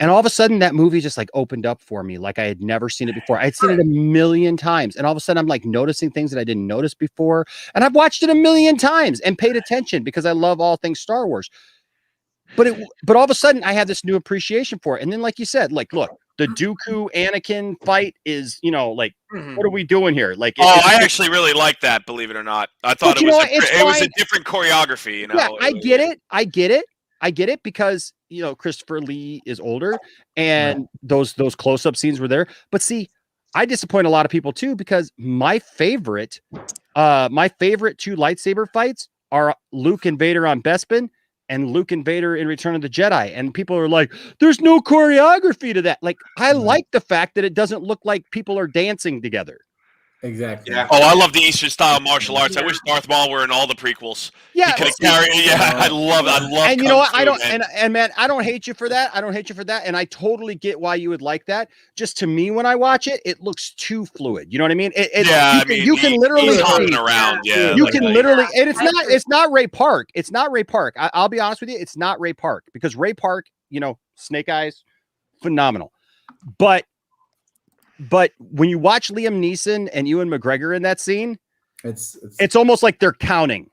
And all of a sudden that movie just like opened up for me. Like I had never seen it before. I'd seen it a million times. And all of a sudden I'm like noticing things that I didn't notice before. And I've watched it a million times and paid attention because I love all things Star Wars. But all of a sudden I have this new appreciation for it. And then, like you said, like, look, the Dooku Anakin fight is, you know, like, what are we doing here? Like, I actually really like that. Believe it or not, I thought it was a different choreography. You know, yeah, I get it because, you know, Christopher Lee is older and those close-up scenes were there. But see, I disappoint a lot of people too, because my favorite 2 lightsaber fights are Luke and Vader on Bespin and Luke and Vader in Return of the Jedi. And people are like, there's no choreography to that. Like, I like the fact that it doesn't look like people are dancing together. Exactly. Yeah. Oh, I love the Eastern style martial arts. I wish Darth Maul were in all the prequels. Yeah, I love. And you know what? I don't. And man, I don't hate you for that. And I totally get why you would like that. Just to me, when I watch it, it looks too fluid. You know what I mean? You can literally hopping around. Yeah, you can literally, and it's not Ray Park. It's not Ray Park. I'll be honest with you. It's not Ray Park, because Ray Park, you know, Snake Eyes, phenomenal, but when you watch Liam Neeson and Ewan McGregor in that scene, it's almost like they're counting.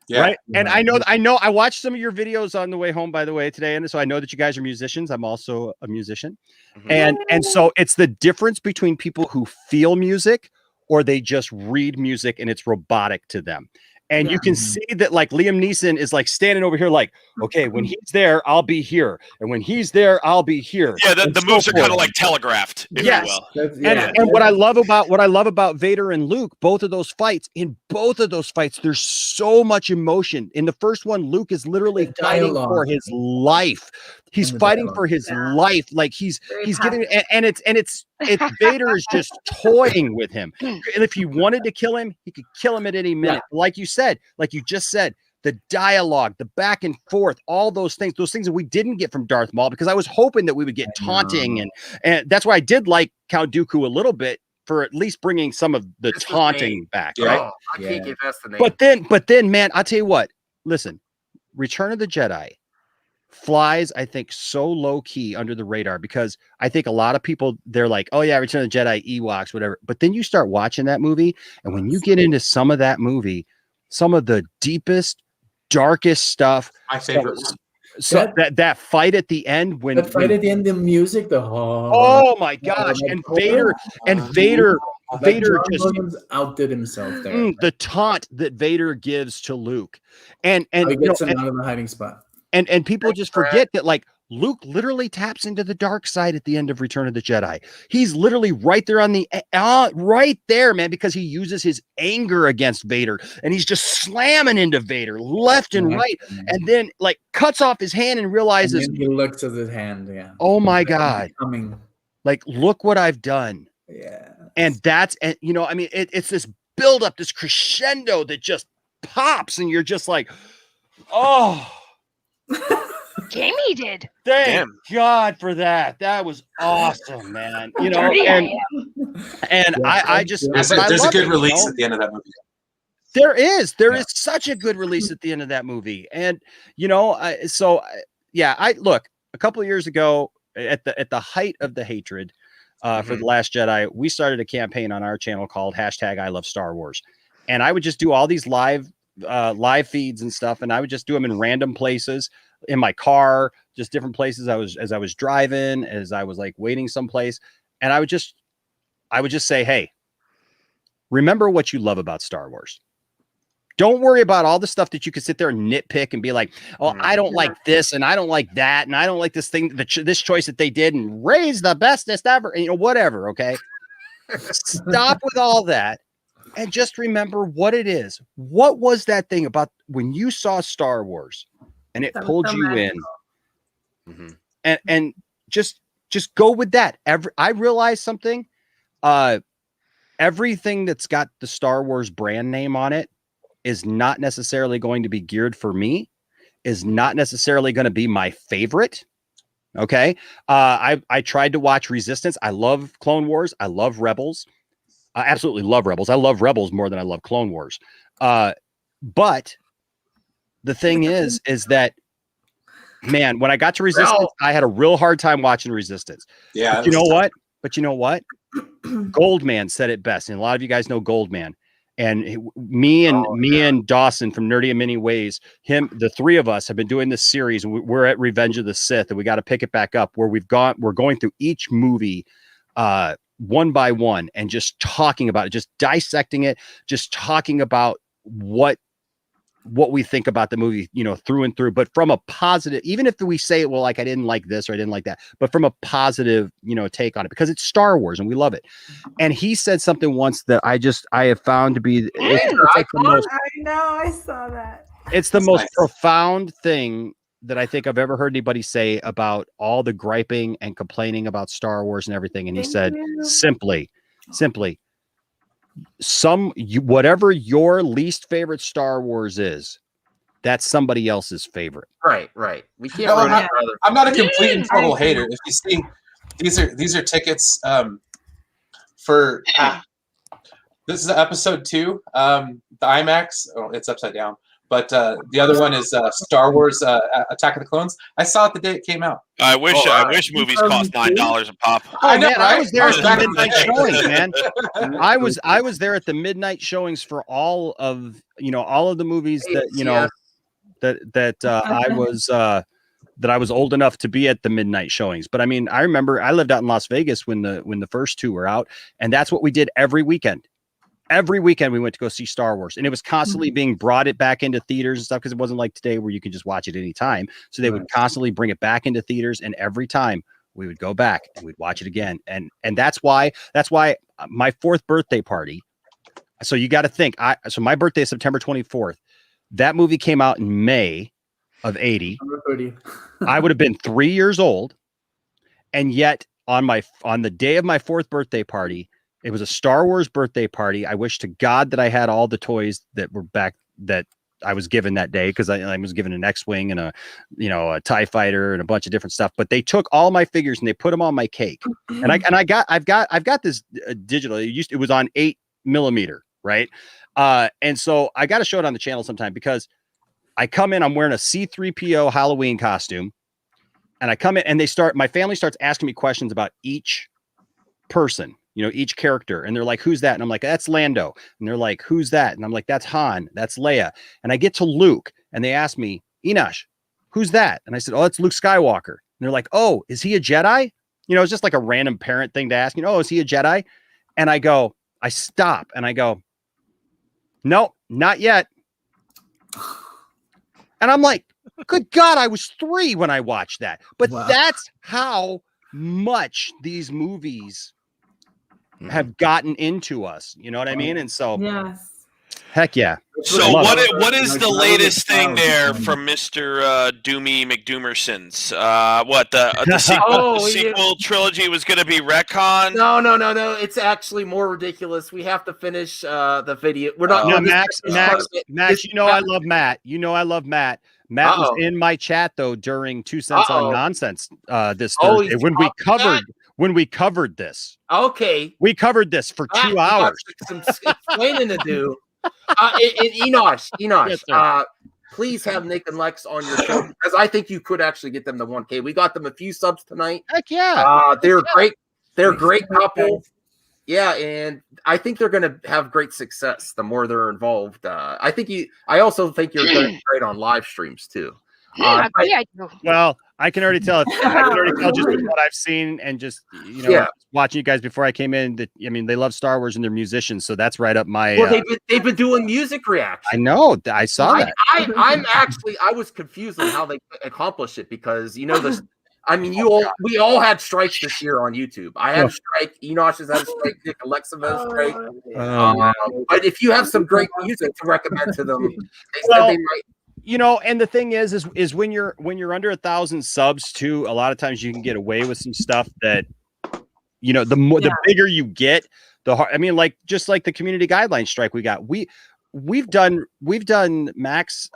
Yeah. Right. And I know I watched some of your videos on the way home, by the way, today. And so I know that you guys are musicians. I'm also a musician. Mm-hmm. And so it's the difference between people who feel music or they just read music and it's robotic to them. And you can see that, like, Liam Neeson is like standing over here, like, okay, when he's there, I'll be here. And when he's there, I'll be here. Yeah, the moves are kind of like telegraphed, if you will. And what I love about Vader and Luke, both of those fights, there's so much emotion. In the first one, Luke is literally fighting for his life. He's fighting for his life. Like he's getting, and it's Vader is just toying with him. And if he wanted to kill him, he could kill him at any minute. Yeah. Like you just said, the dialogue, the back and forth, all those things that we didn't get from Darth Maul, because I was hoping that we would get taunting, and that's why I did like Count Dooku a little bit, for at least bringing some of the taunting back, right? Oh, I can't give that's the name. But then, man, I'll tell you what. Listen, Return of the Jedi flies, I think, so low key under the radar, because I think a lot of people, they're like, oh yeah, Return of the Jedi, Ewoks, whatever. But then you start watching that movie, and when you get into some of that movie, some of the deepest, darkest stuff. My favorite one. So that fight at the end, the music, oh my gosh, and Vader just outdid himself there. The taunt that Vader gives to Luke, and he gets him out of the hiding spot. And people just forget that, like, Luke literally taps into the dark side at the end of Return of the Jedi. He's literally right there on the right there, man, because he uses his anger against Vader, and he's just slamming into Vader left and right, and then like cuts off his hand and realizes, and he looks at his hand. Yeah. Oh my God. Coming. Like, look what I've done. Yeah. And that's, and you know, I mean, it's this build up, this crescendo that just pops, and you're just like, oh. Jamie did. Thank God for that. That was awesome, man. You know, and I just there's a good release at the end of that movie. There is such a good release at the end of that movie, and you know, I look a couple of years ago at the height of the hatred for The Last Jedi, we started a campaign on our channel called #ILoveStarWars, and I would just do all these live feeds and stuff, and I would just do them in random places, in my car, just different places as I was driving, as I was like waiting someplace, and I would just say, hey, remember what you love about Star Wars. Don't worry about all the stuff that you could sit there and nitpick and be like, oh, I don't like this, and I don't like that, and I don't like this thing, this choice that they did, and Rey's the bestest ever, and, you know, whatever. Okay, stop with all that and just remember what it is. What was that thing about when you saw Star Wars and it pulled you in? And just go with that. I realized something. Everything that's got the Star Wars brand name on it is not necessarily going to be geared for me, is not necessarily going to be my favorite. Okay. I tried to watch Resistance. I love Clone Wars. I love Rebels. I absolutely love Rebels. I love Rebels more than I love Clone Wars. But the thing is that, man, when I got to Resistance, I had a real hard time watching Resistance. Yeah. But you know what? Goldman said it best. And a lot of you guys know Goldman. And me and Dawson from Nerdy in Many Ways, the three of us have been doing this series, and we're at Revenge of the Sith, and we got to pick it back up where we're going through each movie one by one and just talking about it, just dissecting it, just talking about what we think about the movie, you know, through and through, but from a positive, even if we say, well, like, I didn't like this or I didn't like that, but from a positive, you know, take on it, because it's Star Wars and we love it. And he said something once that I have found to be, I know, I saw that. It's the most profound thing that I think I've ever heard anybody say about all the griping and complaining about Star Wars and everything. And he said, simply, whatever your least favorite Star Wars is, that's somebody else's favorite. Right. We can't. I'm not a complete and total hater. If you see, these are tickets for. This is episode 2. The IMAX. Oh, it's upside down. But the other one is Star Wars Attack of the Clones. I saw it the day it came out. I wish movies cost $9 a pop. Oh man, I was there at the midnight showings, man. I was there at the midnight showings for all of the movies that I was old enough to be at the midnight showings. But I mean, I remember I lived out in Las Vegas when the first 2 were out, and that's what we did every weekend. Every weekend we went to go see Star Wars, and it was constantly being brought it back into theaters and stuff, because it wasn't like today where you can just watch it anytime. So they would constantly bring it back into theaters, and every time we would go back and we'd watch it again. And that's why my 4th birthday party. So you got to think, so my birthday is September 24th. That movie came out in May of 80. I would have been 3 years old. And yet on the day of my 4th birthday party, it was a Star Wars birthday party. I wish to God that I had all the toys that were back that I was given that day, because I was given an X-Wing and a TIE fighter and a bunch of different stuff. But they took all my figures and they put them on my cake. And I've got this digital. It was on 8mm, right? And so I got to show it on the channel sometime, because I come in, I'm wearing a C-3PO Halloween costume, and I come in and my family starts asking me questions about each person. Each character. And they're like, who's that? And I'm like, that's Lando. And they're like, who's that? And I'm like, that's Han. That's Leia. And I get to Luke, and they ask me, Enosh, who's that? And I said, oh, it's Luke Skywalker. And they're like, oh, is he a Jedi? It's just like a random parent thing to ask, oh, is he a Jedi? And I stop and I go, no, not yet. And I'm like, good God, I was 3 when I watched that. But that's how much these movies have gotten into us, you know what I mean? And so Heck yeah. So what is the latest thing there from Mr. Doomy McDoomersons? What the sequel trilogy was going to be retcon? No. It's actually more ridiculous. We have to finish the video. We're not. No, Max. You know I love Matt. Matt was in my chat though during 2 Cents on Nonsense this Thursday when we covered this. Okay. We covered this for 2 hours. Some explaining to do. Enosh, Yes, please have Nicknlex on your show because I think you could actually get them to 1K. We got them a few subs tonight. Heck yeah. They're great. They're a great couple. Yeah, and I think they're going to have great success the more they're involved. I also think you're going to be great on live streams too. Well, I can already tell. Just with what I've seen and just watching you guys before I came in. That they love Star Wars and they're musicians, so that's right up my. Well, they've been doing music reactions. I know. I saw that. I was confused on how they accomplished it because this. We all had strikes this year on YouTube. I had a strike. Enosh has had a strike. Nick Alexa has a strike. But if you have some great music to recommend to them, they said they might. And the thing is when you're under 1,000 subs too, a lot of times you can get away with some stuff that, the bigger you get, the hard. Just like the community guideline strike we got. We've done Max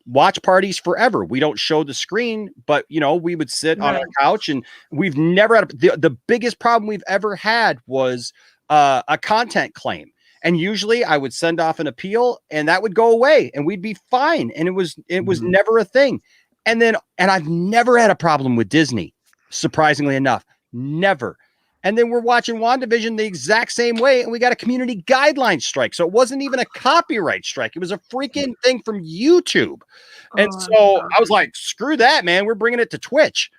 watch parties forever. We don't show the screen, but we would sit on our couch and we've never had the biggest problem we've ever had was a content claim. And usually I would send off an appeal and that would go away and we'd be fine. And it was never a thing. And I've never had a problem with Disney, surprisingly enough, never. And then we're watching WandaVision the exact same way. And we got a community guideline strike. So it wasn't even a copyright strike. It was a freaking thing from YouTube. And so I was like, screw that, man. We're bringing it to Twitch.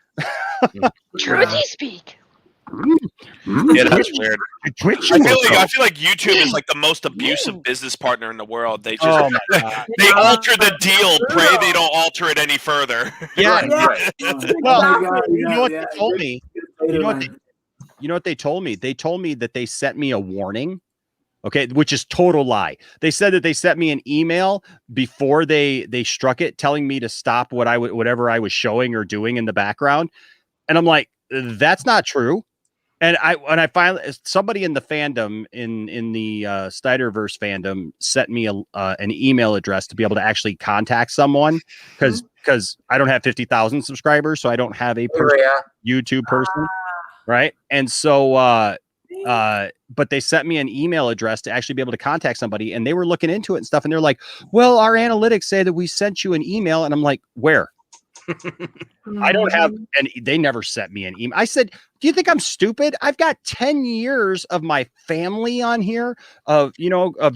Truthy speak. Yeah, that's weird. I feel like YouTube is like the most abusive business partner in the world. They just they alter the deal, pray they don't alter it any further. Yeah. Well, you know what they told me? You know what they told me? They told me that they sent me a warning. Okay, which is total lie. They said that they sent me an email before they struck it, telling me to stop whatever I was showing or doing in the background. And I'm like, that's not true. And I finally, somebody in the fandom in the Snyderverse fandom sent me an email address to be able to actually contact someone because I don't have 50,000 subscribers, so I don't have a YouTube person, right? And so, but they sent me an email address to actually be able to contact somebody, and they were looking into it and stuff, and they're like, "Well, our analytics say that we sent you an email," and I'm like, "Where?" I don't have, and they never sent me an email. I said, do you think I'm stupid? I've got 10 years of my family on here of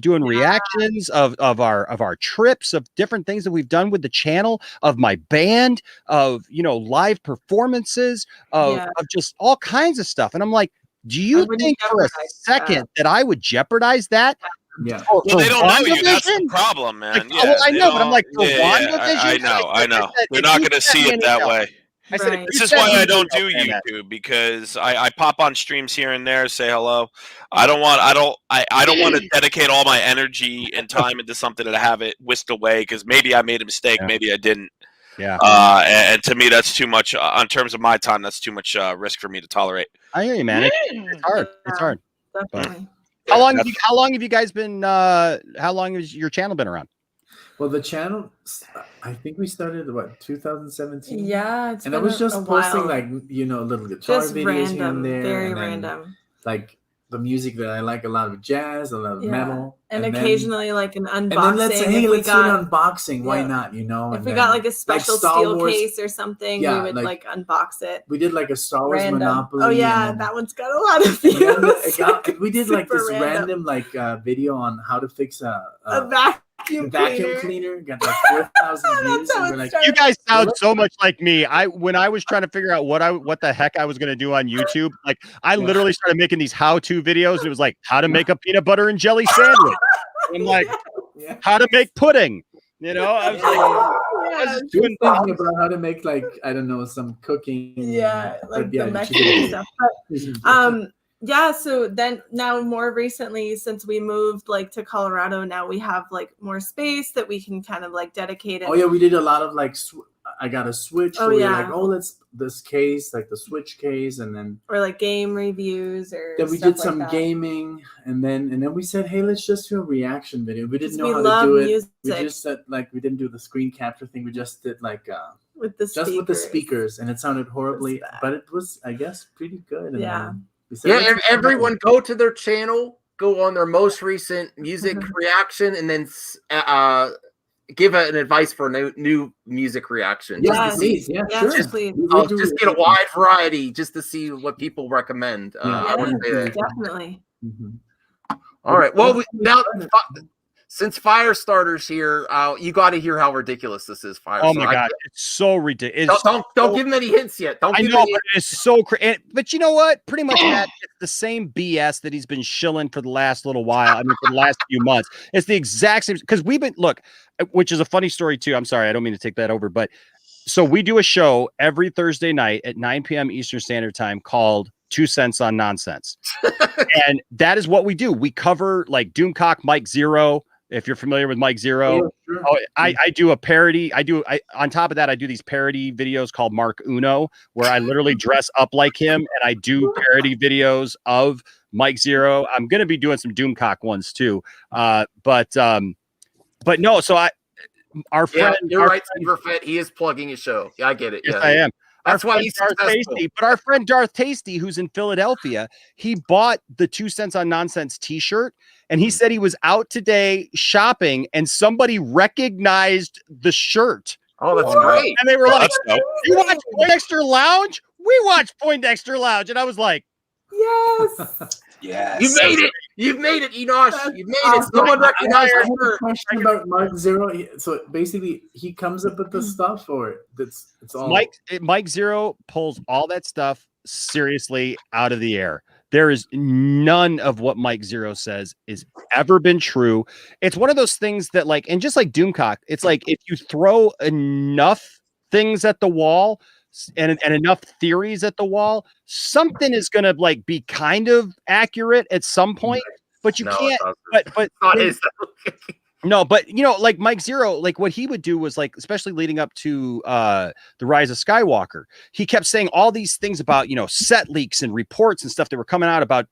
doing reactions of our trips, of different things that we've done with the channel, of my band, of, live performances, of just all kinds of stuff. And I'm like, do you think for a second that I would jeopardize that? Yeah. Well, they don't know you. That's the problem, man. I know, but I'm like, WandaVision? I know. They're not going to see it that way. I said, this is why I don't do YouTube, because I pop on streams here and there, say hello. I don't want to dedicate all my energy and time into something and have it whisked away because maybe I made a mistake, maybe I didn't. Yeah. And to me, that's too much. In terms of my time, that's too much risk for me to tolerate. I hear you, man. It's hard. It's hard. Definitely. How long have you guys been? How long has your channel been around? Well, the channel, I think we started 2017. Yeah, and I was just posting little guitar just videos random, here and there, very and random. Like the music that I like a lot of jazz, a lot of metal, and occasionally like an unboxing. And then let's say, hey, let's do an unboxing. Why not? If we got like a special steel case or something, we would like unbox it. We did like a Star Wars Monopoly. Oh yeah, that one's got a lot of views. We did like this random video on how to fix a vacuum cleaner. Got like 4,000 views. And we're like, you guys sound so much like me. When I was trying to figure out what the heck I was going to do on YouTube, like I literally started making these how-to videos. And it was like how to make a peanut butter and jelly sandwich. I'm like, how to make pudding. I was like, doing thinking about how to make some cooking. Yeah, like the Mexican stuff. But Yeah, so then now more recently, since we moved like to Colorado, now we have like more space that we can kind of like dedicate it. Oh yeah, we did a lot of like I got a Switch. Oh, so we yeah. were like, oh, let's this case, like the Switch case, and then or like game reviews or then we stuff did some like that. gaming, and then we said, hey, let's just do a reaction video. We didn't know how love to do it. music. We just said like we didn't do the screen capture thing. We just did like with the just with the speakers, and it sounded horribly, but it was, I guess, pretty good. And Yeah. we said, Yeah, everyone go to their channel, go on their most recent music reaction, and then give an advice for a new music reaction. Yes, please. Yeah, sure. Just, please. just get a wide variety just to see what people recommend. I would say that. Definitely. All right. Well, now since Firestarter's here, you got to hear how ridiculous this is. Firestarter. Oh my god, it's so ridiculous. Don't give him any hints yet. Don't. I know, but it's so crazy. But you know what? Pretty much that it's the same BS that he's been shilling for the last little while. I mean, for the last few months, it's the exact same. Because we've been which is a funny story too. I'm sorry, I don't mean to take that over, but so we do a show every Thursday night at 9 p.m. Eastern Standard Time called 2 Cents on Nonsense, and that is what we do. We cover like Doomcock, Mike Zero. If you're familiar with Mike Zero, yeah, sure. I do a parody. On top of that, I do these parody videos called Mark Uno, where I literally dress up like him and I do parody videos of Mike Zero. I'm going to be doing some Doomcock ones too. But no, so our friend, you're right, Snyderverse. He is plugging his show. Yeah, I get it. Yes, yeah, I am. That's why he's Darth successful. Tasty. But our friend Darth Tasty, who's in Philadelphia, he bought the 2 Cents on Nonsense t-shirt, and he said he was out today shopping and somebody recognized the shirt. Oh, that's great. And they were like, you watch Poindexter Lounge? We watch Poindexter Lounge. And I was like, yes. Yes. You made it. You've made it, Enosh. You've made it. Someone recognized I have your a shirt. question about Mark Zero. So basically, he comes up with the stuff, or it's all Mike Zero pulls all that stuff seriously out of the air. There is none of what Mike Zero says is ever been true. It's one of those things that and just like Doomcock, it's like if you throw enough things at the wall and enough theories at the wall, something is going to be kind of accurate at some point, but you can't, but no, but like Mike Zero, what he would do was especially leading up to the Rise of Skywalker, he kept saying all these things about, set leaks and reports and stuff that were coming out about,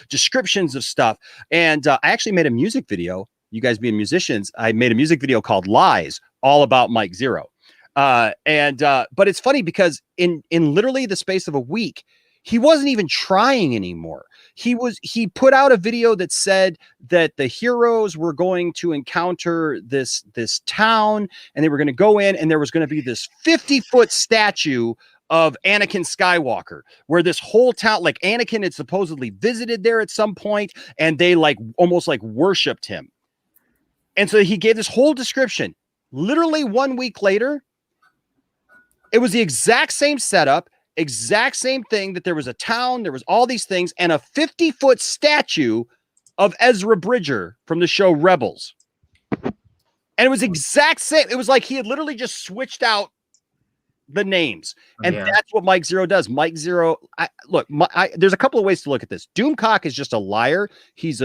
descriptions of stuff. And I actually made a music video, you guys being musicians, I made a music video called Lies, all about Mike Zero. But it's funny because in literally the space of a week, he wasn't even trying anymore. He put out a video that said that the heroes were going to encounter this town, and they were going to go in, and there was going to be this 50-foot statue of Anakin Skywalker, where this whole town, Anakin had supposedly visited there at some point, and they almost worshipped him. And so he gave this whole description. Literally 1 week later, it was the exact same setup, exact same thing, that there was a town, there was all these things, and a 50-foot statue of Ezra Bridger from the show Rebels. And it was exact same. It was like he had literally just switched out the names. And that's what Mike Zero does. Mike Zero, there's a couple of ways to look at this. Doomcock is just a liar. He is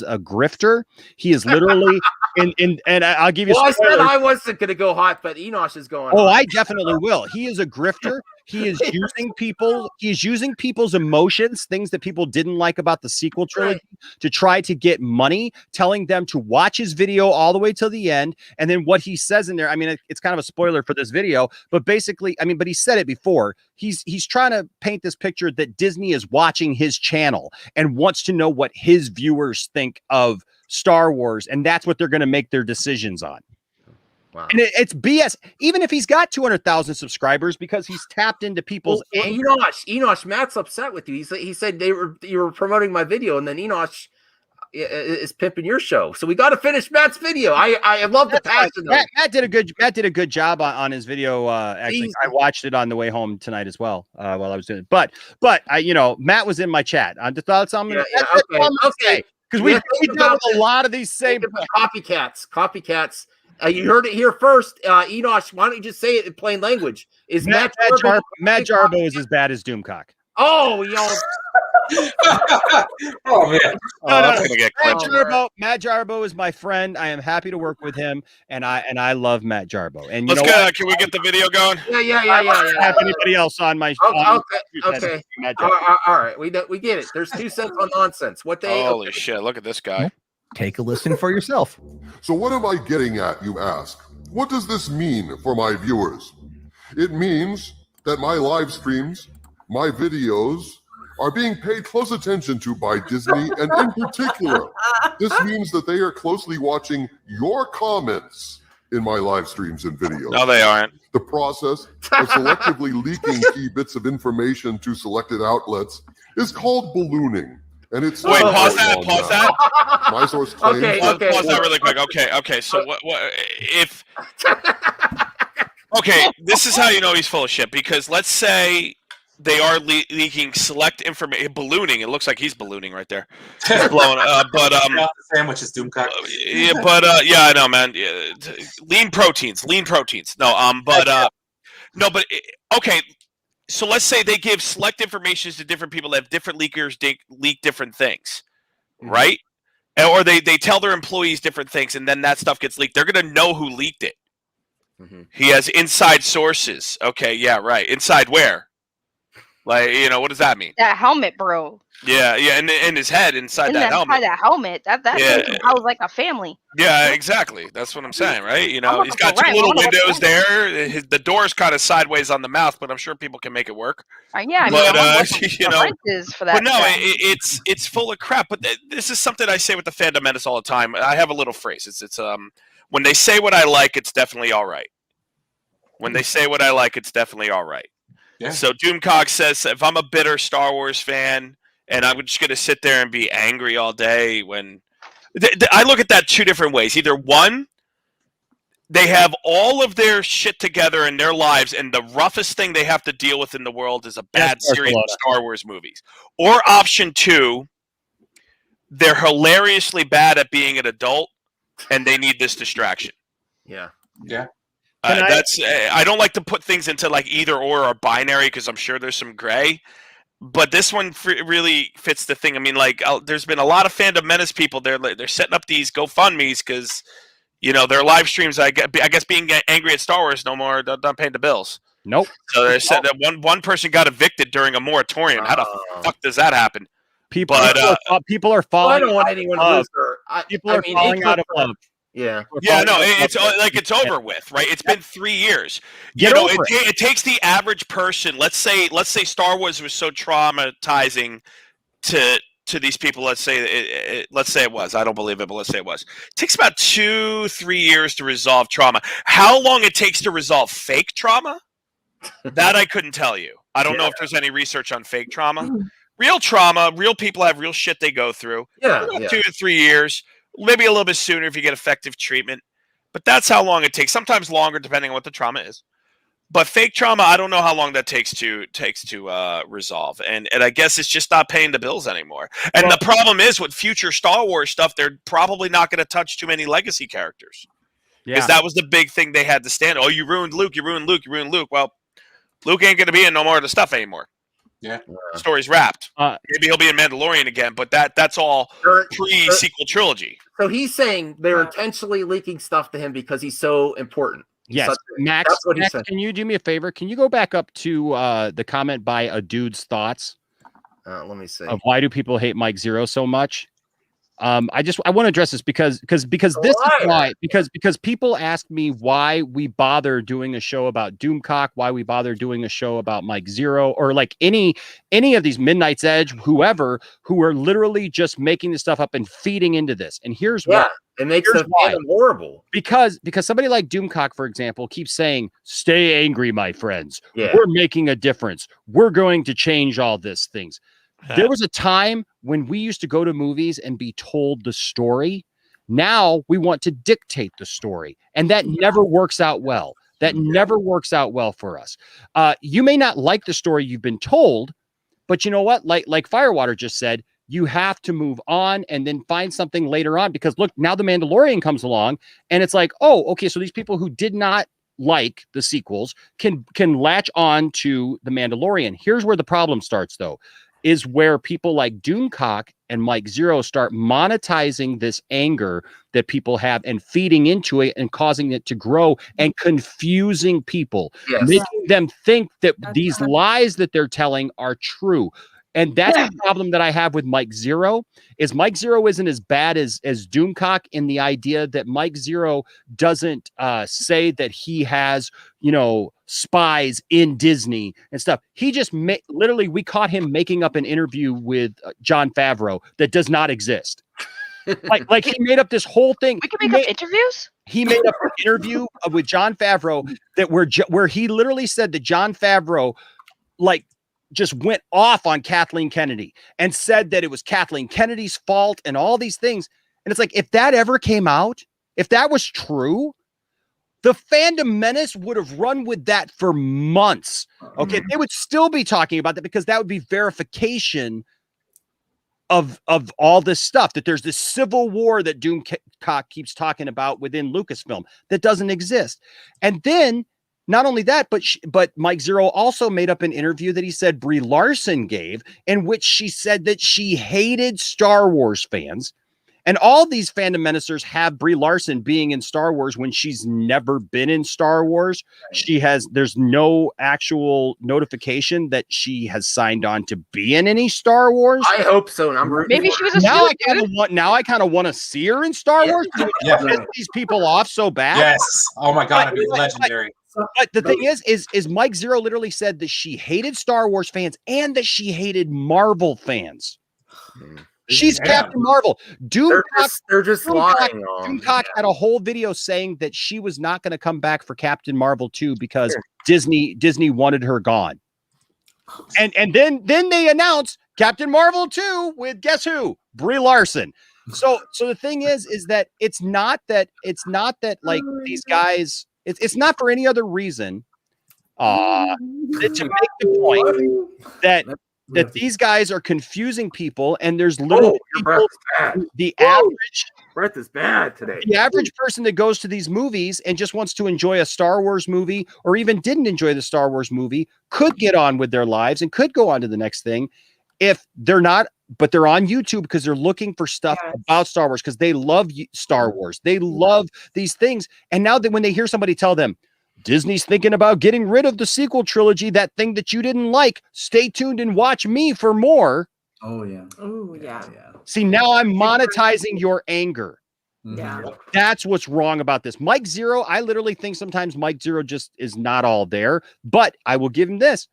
a grifter. He is literally and I'll give you I said I wasn't going to go hot, but Enosh is going hot. I definitely will. He is a grifter. He is using people. He's using people's emotions, things that people didn't like about the sequel trilogy, to try to get money, telling them to watch his video all the way till the end. And then what he says in there, I mean, it's kind of a spoiler for this video, but basically, but he said it before. He's trying to paint this picture that Disney is watching his channel and wants to know what his viewers think of Star Wars, and that's what they're going to make their decisions on. Wow. And it's BS, even if he's got 200,000 subscribers, because he's tapped into people's Enosh, Matt's upset with you. He said you were promoting my video, and then Enosh is pimping your show. So we got to finish Matt's video. I love the passion. Matt did a good job on his video. Actually, I watched it on the way home tonight as well while I was doing it. But Matt was in my chat. I just thought something. Okay. Because we dealt with a lot of these same copycats. You heard it here first. Enosh, why don't you just say it in plain language? Is Matt Jarbo is as bad as Doomcock? Oh, Oh man, that's gonna get clipped. Matt Jarbo is my friend. I am happy to work with him, and I love Matt Jarbo. And Let's go. Can we get the video going? Yeah. Have anybody else on my? Okay. All right. We get it. There's 2 cents on nonsense. What they? Holy shit! Look at this guy. Take a listen for yourself. So what am I getting at, you ask? What does this mean for my viewers? It means that my live streams, my videos, are being paid close attention to by Disney, and in particular, this means that they are closely watching your comments in my live streams and videos. No, they aren't. The process of selectively leaking key bits of information to selected outlets is called ballooning. And it's Wait, pause that. My source claims. Okay. Pause that really quick. Okay. So what if? Okay, this is how you know he's full of shit. Because let's say they are leaking select information, ballooning. It looks like he's ballooning right there. He's blowing. But the sandwich is Doomcock. Yeah, but yeah, I know, man. Yeah, lean proteins. No, but okay. So let's say they give select information to different people that have different leakers leak different things, right? Or they tell their employees different things, and then that stuff gets leaked. They're going to know who leaked it. Mm-hmm. He has inside sources. Okay, yeah, right. Inside where? Like, what does that mean? That helmet, bro. Yeah, and in his head, inside that helmet. That helmet. That I was like a family. Yeah, exactly. That's what I'm saying, right? He's got 2 little windows there. The door's kind of sideways on the mouth, but I'm sure people can make it work. Yeah, for that. But no, it's full of crap. But this is something I say with the Fandom Menace all the time. I have a little phrase. It's when they say what I like, it's definitely all right. When they say what I like, it's definitely all right. Yeah. So Doomcock says, if I'm a bitter Star Wars fan and I'm just going to sit there and be angry all day, when I look at that 2 different ways. Either one, they have all of their shit together in their lives, and the roughest thing they have to deal with in the world is a bad series of Star Wars movies. Or option 2, they're hilariously bad at being an adult, and they need this distraction. Yeah. I don't like to put things into like either or binary, because I'm sure there's some gray, but this one really fits the thing. I mean, like, there's been a lot of Fandom Menace people. They're setting up these GoFundMe's because their live streams. I guess being angry at Star Wars no more not paying the bills. Nope. So they said that one person got evicted during a moratorium. How the fuck does that happen? People are falling. I don't want anyone to lose People are falling out of love. Yeah. No, it's over with, right? It's been 3 years. It takes the average person. Let's say Star Wars was so traumatizing to these people. Let's say it was. I don't believe it, but let's say it was. It takes about 2-3 years to resolve trauma. How long it takes to resolve fake trauma? That I couldn't tell you. I don't know if there's any research on fake trauma. Real trauma, real people have real shit they go through. 2 to 3 years. Maybe a little bit sooner if you get effective treatment. But that's how long it takes. Sometimes longer, depending on what the trauma is. But fake trauma, I don't know how long that takes to resolve. And I guess it's just not paying the bills anymore. And the problem is with future Star Wars stuff, they're probably not going to touch too many legacy characters. Because that was the big thing they had to stand. Oh, you ruined Luke, you ruined Luke. Well, Luke ain't going to be in no more of the stuff anymore. Yeah, story's wrapped. Maybe he'll be in Mandalorian again, but that's all pre-sequel trilogy. So he's saying they're intentionally leaking stuff to him because he's so important. Yes, Max, can you do me a favor? Can you go back up to the comment by A Dude's Thoughts? Let me see. Of why do people hate Mike Zero so much? I want to address this because this is why, because people ask me why we bother doing a show about Doomcock, why we bother doing a show about Mike Zero, or like any of these Midnight's Edge, whoever, who are literally just making this stuff up and feeding into this. And here's why. It makes them horrible. Because somebody like Doomcock, for example, keeps saying, "Stay angry, my friends. We're making a difference. We're going to change all these things." There was a time when we used to go to movies and be told the story. Now we want to dictate the story, and that never works out well. That never works out well for us. You may not like the story you've been told, but you know what? Like Firewater just said, you have to move on and then find something later on, because look, now The Mandalorian comes along and it's like, oh, okay, so these people who did not like the sequels can latch on to The Mandalorian. Here's where the problem starts, though. is where people like Doomcock and Mike Zero start monetizing this anger that people have and feeding into it and causing it to grow and confusing people, making them think that these lies that they're telling are true. And that's the problem that I have with Mike Zero is Mike Zero isn't as bad as Doomcock in the idea that Mike Zero doesn't say that he has, spies in Disney and stuff. He just literally, we caught him making up an interview with Jon Favreau that does not exist. like he made up this whole thing. We can make up interviews? He made up an interview with Jon Favreau that where he literally said that Jon Favreau, just went off on Kathleen Kennedy and said that it was Kathleen Kennedy's fault and all these things. And it's like, if that ever came out, if that was true, the fandom menace would have run with that for months. Okay. They would still be talking about that because that would be verification of all this stuff, that there's this civil war that Doomcock keeps talking about within Lucasfilm that doesn't exist. And then not only that, but Mike Zero also made up an interview that he said Brie Larson gave, in which she said that she hated Star Wars fans. And all these fandom menacers have Brie Larson being in Star Wars when she's never been in Star Wars. There's no actual notification that she has signed on to be in any Star Wars. I hope so. And I'm rooting Maybe for she her. was a Now I kind of want to see her in Star Wars. Piss these people off so bad. Yes. Oh my God, it'd be legendary. But the thing is Mike Zero literally said that she hated Star Wars fans and that she hated Marvel fans. She's Captain Marvel. They're just lying. Doomcock had a whole video saying that she was not going to come back for Captain Marvel 2 because Disney wanted her gone. And then they announced Captain Marvel 2 with guess who? Brie Larson. So the thing is that it's not that like these guys. It's not for any other reason to make the point that these guys are confusing people, and there's literally the average breath is bad today. The average person that goes to these movies and just wants to enjoy a Star Wars movie, or even didn't enjoy the Star Wars movie, could get on with their lives and could go on to the next thing if they're not. But they're on YouTube because they're looking for stuff about Star Wars because they love Star Wars. They love these things. And now that when they hear somebody tell them, Disney's thinking about getting rid of the sequel trilogy, that thing that you didn't like, stay tuned and watch me for more. Oh, yeah. Oh, yeah. See, now I'm monetizing your anger. Yeah. That's what's wrong about this. Mike Zero, I literally think sometimes Mike Zero just is not all there. But I will give him this.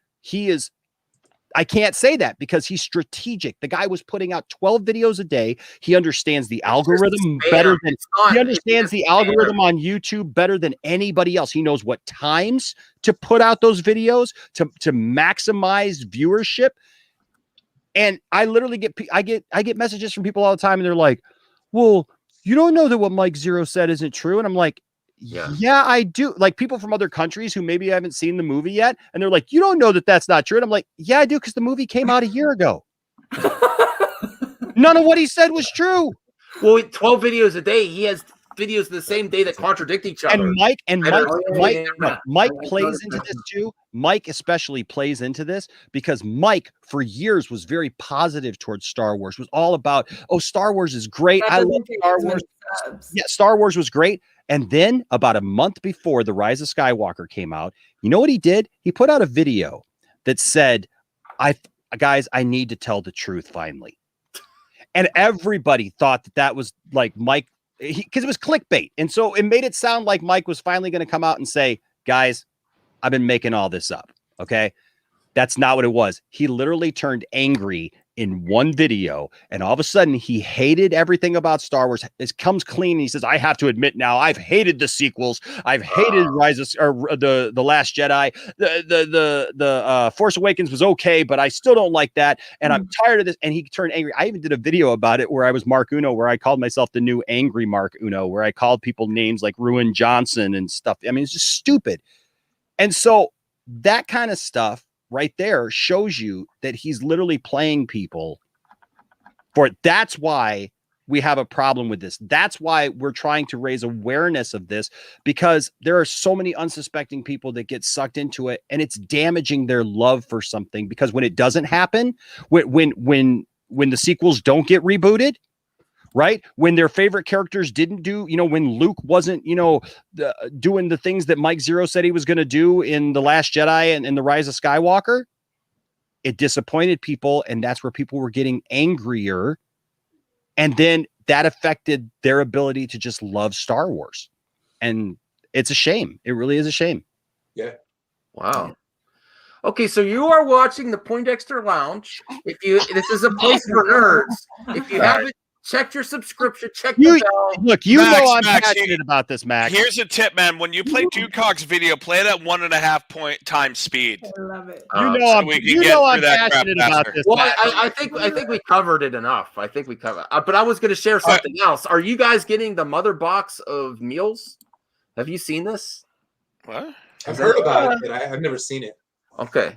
I can't say that because he's strategic. The guy was putting out 12 videos a day. He understands the algorithm better than he understands the algorithm on YouTube better than anybody else. He knows what times to put out those videos to maximize viewership. And I literally get messages from people all the time, and they're like, "Well, you don't know that what Mike Zero said isn't true." And I'm like, yeah, I do. Like people from other countries who maybe haven't seen the movie yet. And they're like, you don't know that that's not true. And I'm like, yeah, I do. Because the movie came out a year ago. None of what he said was true. Well, 12 videos a day. He has videos the same day that contradict each other. And Mike plays into this too. Mike especially plays into this because Mike for years was very positive towards Star Wars, was all about, Star Wars is great. I love Star Wars. Yeah, Star Wars was great. And then about a month before The Rise of Skywalker came out, you know what he did? He put out a video that said, guys, I need to tell the truth finally. And everybody thought that was like Mike, because it was clickbait. And so it made it sound like Mike was finally going to come out and say, guys, I've been making all this up. Okay. That's not what it was. He literally turned angry in one video, and all of a sudden he hated everything about Star Wars. It comes clean. And he says, I have to admit now, I've hated the sequels. I've hated the Last Jedi. The Force Awakens was okay, but I still don't like that. And I'm tired of this. And he turned angry. I even did a video about it where I was Mark Uno, where I called myself the new angry Mark Uno, where I called people names like Ruin Johnson and stuff. I mean, it's just stupid. And so that kind of stuff right there shows you that he's literally playing people for it. That's why we have a problem with this. That's why we're trying to raise awareness of this, because there are so many unsuspecting people that get sucked into it, and it's damaging their love for something. Because when it doesn't happen, when the sequels don't get rebooted, right? When their favorite characters didn't do, when Luke wasn't, doing the things that Mike Zero said he was going to do in The Last Jedi and The Rise of Skywalker, it disappointed people, and that's where people were getting angrier. And then that affected their ability to just love Star Wars. And it's a shame. It really is a shame. Yeah. Wow. Okay, so you are watching the Poindexter Lounge. This is a place for nerds. If you haven't checked your subscription, check the bell. Look, I'm passionate about this, Max. Here's a tip, man. When you play Dukak's video, play it at 1.5 times speed. I love it. I'm passionate about this. Well, I think we covered it enough. I think we covered. But I was going to share something else. Are you guys getting the mother box of meals? Have you seen this? What? I've heard about it, but I've never seen it. Okay.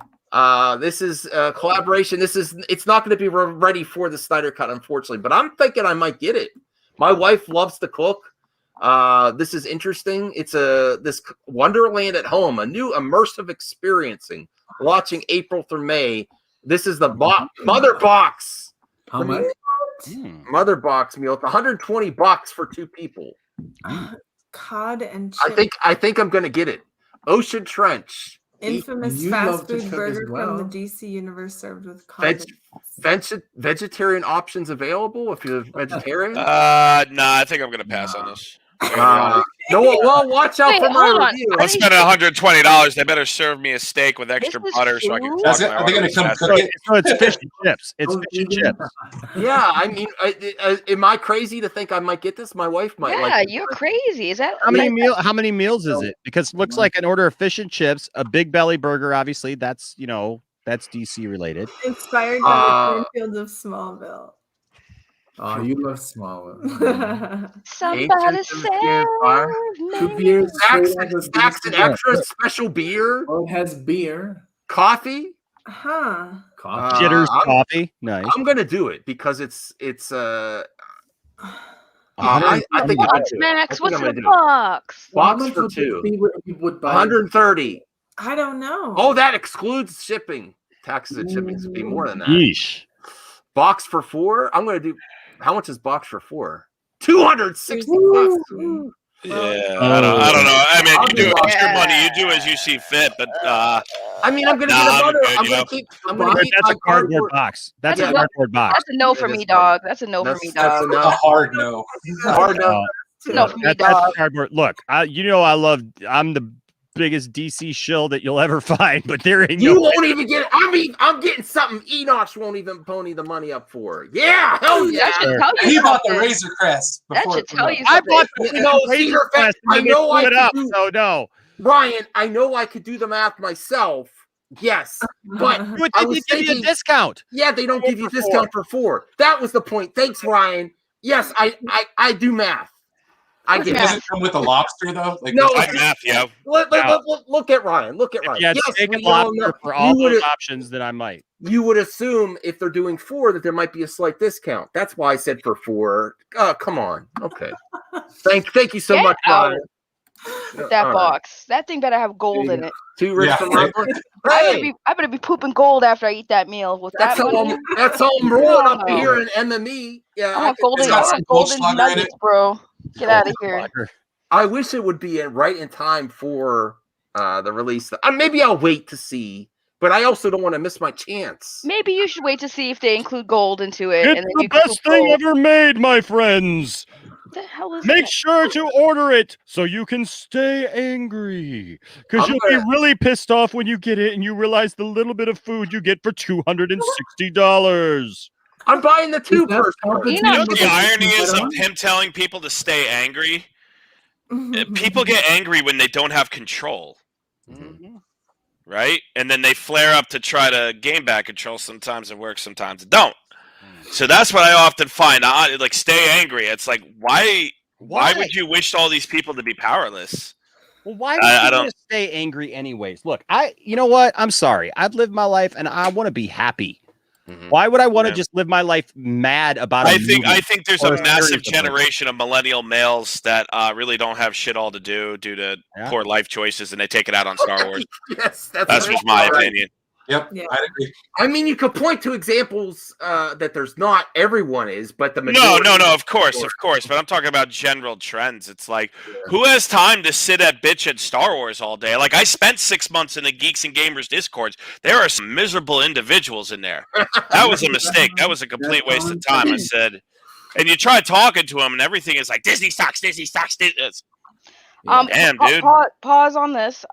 This is a collaboration. It's not going to be ready for the Snyder Cut, unfortunately, but I'm thinking I might get it. My wife loves to cook. This is interesting. It's this Wonderland at Home, a new immersive experiencing, launching April through May. This is the mother box. How much? Mother box meal. It's $120 for 2 people. Cod and chips. I think I'm going to get it. Ocean Trench. Infamous fast food burger from the DC universe served with cod. Vegetarian options available if you're vegetarian? No, I think I'm going to pass on this. No, well, watch out for my review. I spent $120. They better serve me a steak with extra butter so I can. Are they going to come cook it? So it's fish and chips. It's fish and chips. Yeah, I mean, am I crazy to think I might get this? My wife might. Yeah, you're crazy. Is that how many meals is it? Because it looks like an order of fish and chips, a Big Belly burger. Obviously, that's DC related. Inspired by the cornfields of Smallville. Oh, you love Smallville. Somebody said 2 beers. Snacks and extra special beer. Oh, it has beer. Coffee. Coffee. Jitters coffee. Nice. I'm gonna do it because it's I think box, Max. What's the box? Box for 2. 130. I don't know. Oh, that excludes shipping. Taxes and shipping would be more than that. Yeesh. Box for 4. I'm gonna do. How much is box for 4? $260. Yeah, I don't know. I mean, you do extra money. You do as you see fit, but I mean, I'm gonna get a butter. I'm gonna keep. That's a cardboard box. That's a cardboard box. That's a no for me, dog. That's a no for me, dog. That's a hard no. Hard no. No for me, dog. That's cardboard. Look, I'm the biggest DC shill that you'll ever find, but there ain't you won't even get it. I mean, I'm getting something Enoch won't even pony the money up for. Yeah, hell yeah. He bought the Razor Crest. That should tell you I something. bought the Razor Crest. I know I could do. So no, Ryan, I know I could do the math myself. Yes, but I was give you a discount. Yeah, they don't give you a discount for 4. That was the point. Thanks, Ryan. Yes, I do math. I get Does it come with a lobster though? Like no, math, yeah. Look at Ryan. Look at Ryan. Yeah, yes, lobster for all those options that I might. You would assume if they're doing 4 that there might be a slight discount. That's why I said for 4. Come on. Okay. Thank you so much, Ryan. That box. That thing better have gold in it. Too rich for my book. I better be pooping gold after I eat that meal. With that's how I'm rolling up here in MME. Yeah, I want golden nuggets, bro. Get out of here. I wish it would be right in time for the release. Maybe I'll wait to see, but I also don't want to miss my chance. Maybe you should wait to see if they include gold into it. It's the best thing ever made, my friends. What the hell is Make sure to order it so you can stay angry. Because you'll be really pissed off when you get it and you realize the little bit of food you get for $260. I'm buying the 2 first. You know what the irony is of him telling people to stay angry? People get angry when they don't have control. Right? And then they flare up to try to gain back control. Sometimes it works, sometimes it don't. So that's what I often find. Like, stay angry. It's like, why would you wish all these people to be powerless? Well, why do you want to stay angry anyways? Look, you know what? I'm sorry. I've lived my life and I want to be happy. Why would I want to just live my life mad about? I think there's a massive generation of millennial males that really don't have shit all to do due to poor life choices, and they take it out on Star Wars. Yes, that's just my opinion. Yep, yeah. I mean, you could point to examples that there's not. Everyone is, but the majority. No. Of course. But I'm talking about general trends. It's like, who has time to sit at bitch at Star Wars all day? Like, I spent 6 months in the Geeks and Gamers Discords. There are some miserable individuals in there. That was a mistake. That was a complete waste of time. I said, and you try talking to them, and everything is like Disney sucks. Damn, dude. Pause on this,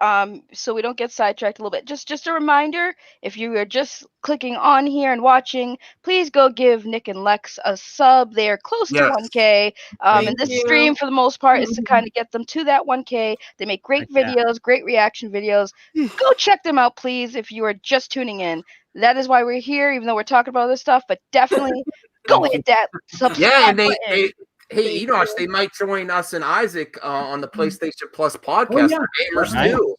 so we don't get sidetracked a little bit. Just a reminder, if you are just clicking on here and watching, please go give Nick and Lex a sub. They are close to 1K. And this stream, for the most part, is to kind of get them to that 1K. They make great videos, great reaction videos. Go check them out, please, if you are just tuning in. That is why we're here, even though we're talking about other stuff. But definitely go hit that subscribe button. Hey, Enosh, they might join us and Isaac on the PlayStation Plus podcast for gamers too.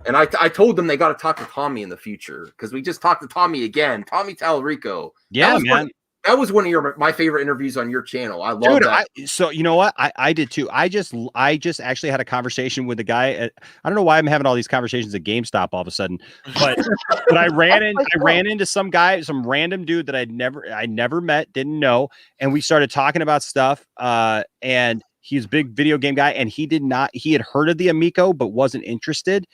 And I told them they got to talk to Tommy in the future because we just talked to Tommy again. Tommy Talarico. Yeah, man. That was one of my favorite interviews on your channel. I love that. So you know what? I did too. I just actually had a conversation with a guy. I don't know why I'm having all these conversations at GameStop all of a sudden, but I ran into some guy, some random dude that I never met, didn't know, and we started talking about stuff. And he's a big video game guy, and he had heard of the Amico but wasn't interested.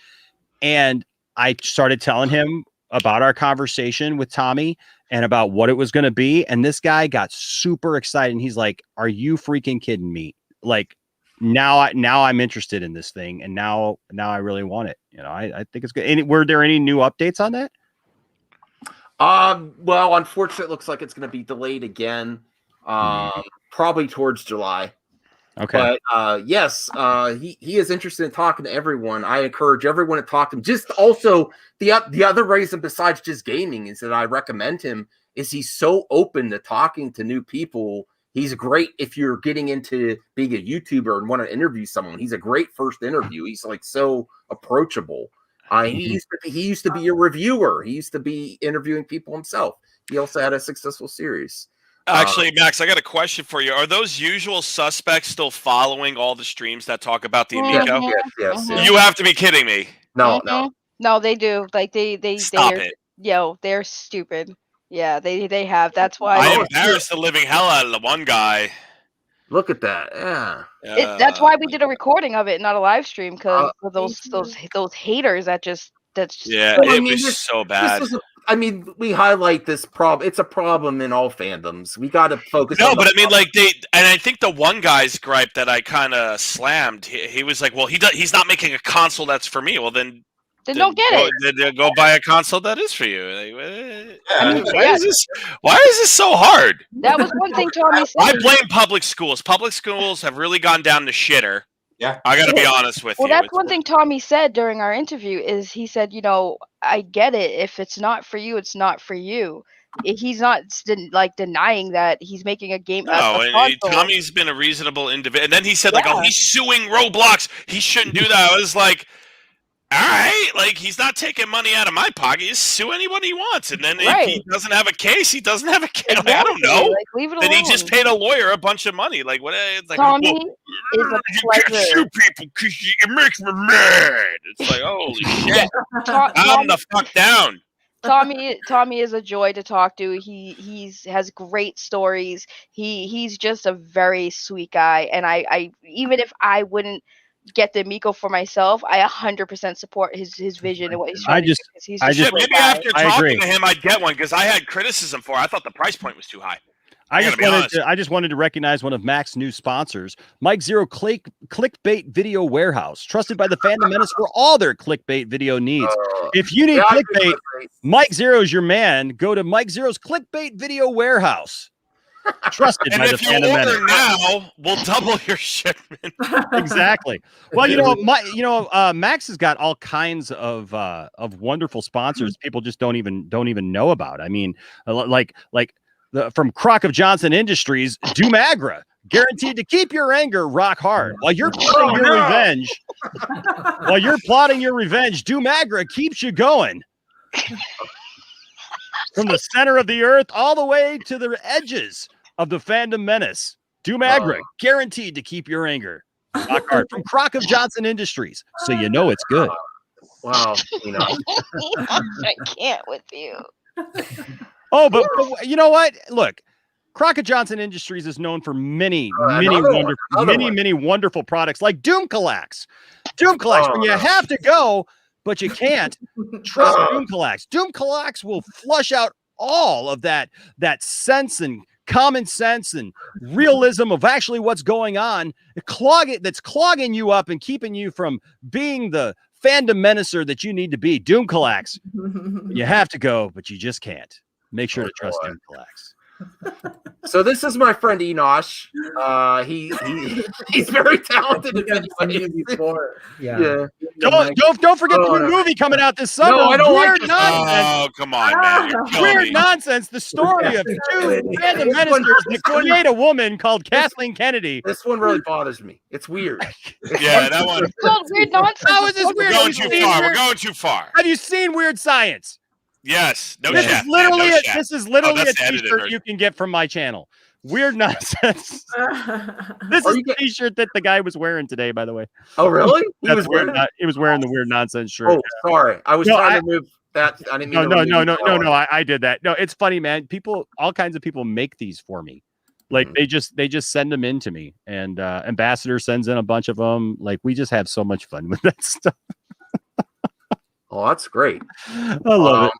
And I started telling him about our conversation with Tommy and about what it was going to be. And this guy got super excited. And he's like, are you freaking kidding me? Like now I'm interested in this thing. And now I really want it. You know, I think it's good. Were there any new updates on that? Well, unfortunately, it looks like it's going to be delayed again. Probably towards July. Okay. But yes, he is interested in talking to everyone. I encourage everyone to talk to him. Just also the other reason besides just gaming is that I recommend him is he's so open to talking to new people. He's great if you're getting into being a YouTuber and want to interview someone. He's a great first interview. He's like so approachable. He used to be a reviewer. He used to be interviewing people himself. He also had a successful series. Actually, Max, I got a question for you. Are those usual suspects still following all the streams that talk about the Amico? Yes. You have to be kidding me. No, they do. Like they Stop it. Yo, they're stupid. Yeah, they have. That's why I embarrassed the living hell out of the one guy. Look at that. Yeah. That's why we did a recording of it, not a live stream, because those haters that's it was so bad. We highlight this problem. It's a problem in all fandoms. We got to focus. No, but I mean, like and I think the one guy's gripe that I kind of slammed. He was like, "Well, he's not making a console that's for me." Well, then don't get it. Then go buy a console that is for you. Why is this so hard? That was one thing Tommy said. I blame public schools. Public schools have really gone down the shitter. Yeah, I got to be honest with you. Well, that's one thing Tommy said during our interview is he said, you know, I get it. If it's not for you, it's not for you. He's not denying that he's making a game. No, Tommy's been a reasonable individual. And then he said, oh, he's suing Roblox. He shouldn't do that. I was like, all right, like he's not taking money out of my pocket. He's sue anyone he wants, and then if he doesn't have a case, he doesn't have a case. Exactly. I don't know. Like, leave it alone. Then he just paid a lawyer a bunch of money. Like what? It's like Tommy is a pleasure. You can't sue people because it makes me mad. It's like holy shit. Calm the fuck down. Tommy is a joy to talk to. He has great stories. He's just a very sweet guy, and I even if I wouldn't get the Amico for myself, I 100% support his vision and what he's trying to do. Maybe after talking to him, I'd get one because I had criticism for it. I thought the price point was too high. I just wanted to recognize one of Mac's new sponsors, Mike Zero Clickbait Video Warehouse, trusted by the fandom menace for all their clickbait video needs. If you need clickbait, Mike Zero is your man. Go to Mike Zero's Clickbait Video Warehouse. Trusted by the fandom menace. And if you order now, we'll double your shipment. Exactly. Well, Max has got all kinds of wonderful sponsors. People just don't even know about. I mean, from Croc of Johnson Industries, Doomagra, guaranteed to keep your anger rock hard while you're plotting your revenge. While you're plotting your revenge, Doomagra keeps you going. From the center of the earth all the way to the edges of the fandom menace. Doom Agra, guaranteed to keep your anger. Rock hard. From Crock of Johnson Industries, so you know it's good. Wow, I can't with you. Oh, but you know what? Look, Crockett Johnson Industries is known for many wonderful products like Doomcalax. Doomcalax, when you have to go, but you can't, trust Doomcalax. Doomcalax will flush out all of that sense and common sense and realism of actually what's going on. That's clogging you up and keeping you from being the fandom menacer that you need to be. Doomcalax. You have to go, but you just can't. Make sure to trust Doomcalax. So this is my friend Enosh. He's very talented. Yeah. Don't forget the new movie coming out this summer. No, I don't Weird like nonsense. Oh, come on, man. Weird nonsense. The story of two random ministers that create a woman called Kathleen Kennedy. This one really bothers me. It's weird. Yeah, that one. It's called weird nonsense. How is this weird? We're going too far. We're going too far. Have you seen Weird Science? Yes. No This chat. is literally no this is literally a that's the edited t-shirt version. you can get from my channel. Weird nonsense. This is the t-shirt that the guy was wearing today, by the way. Oh, really? He was wearing the weird nonsense shirt. Oh, sorry. I was trying to move that. I didn't mean No. I did that. No, it's funny, man. All kinds of people make these for me. Like they just send them in to me, and Ambassador sends in a bunch of them. Like we just have so much fun with that stuff. Oh, that's great. I love it.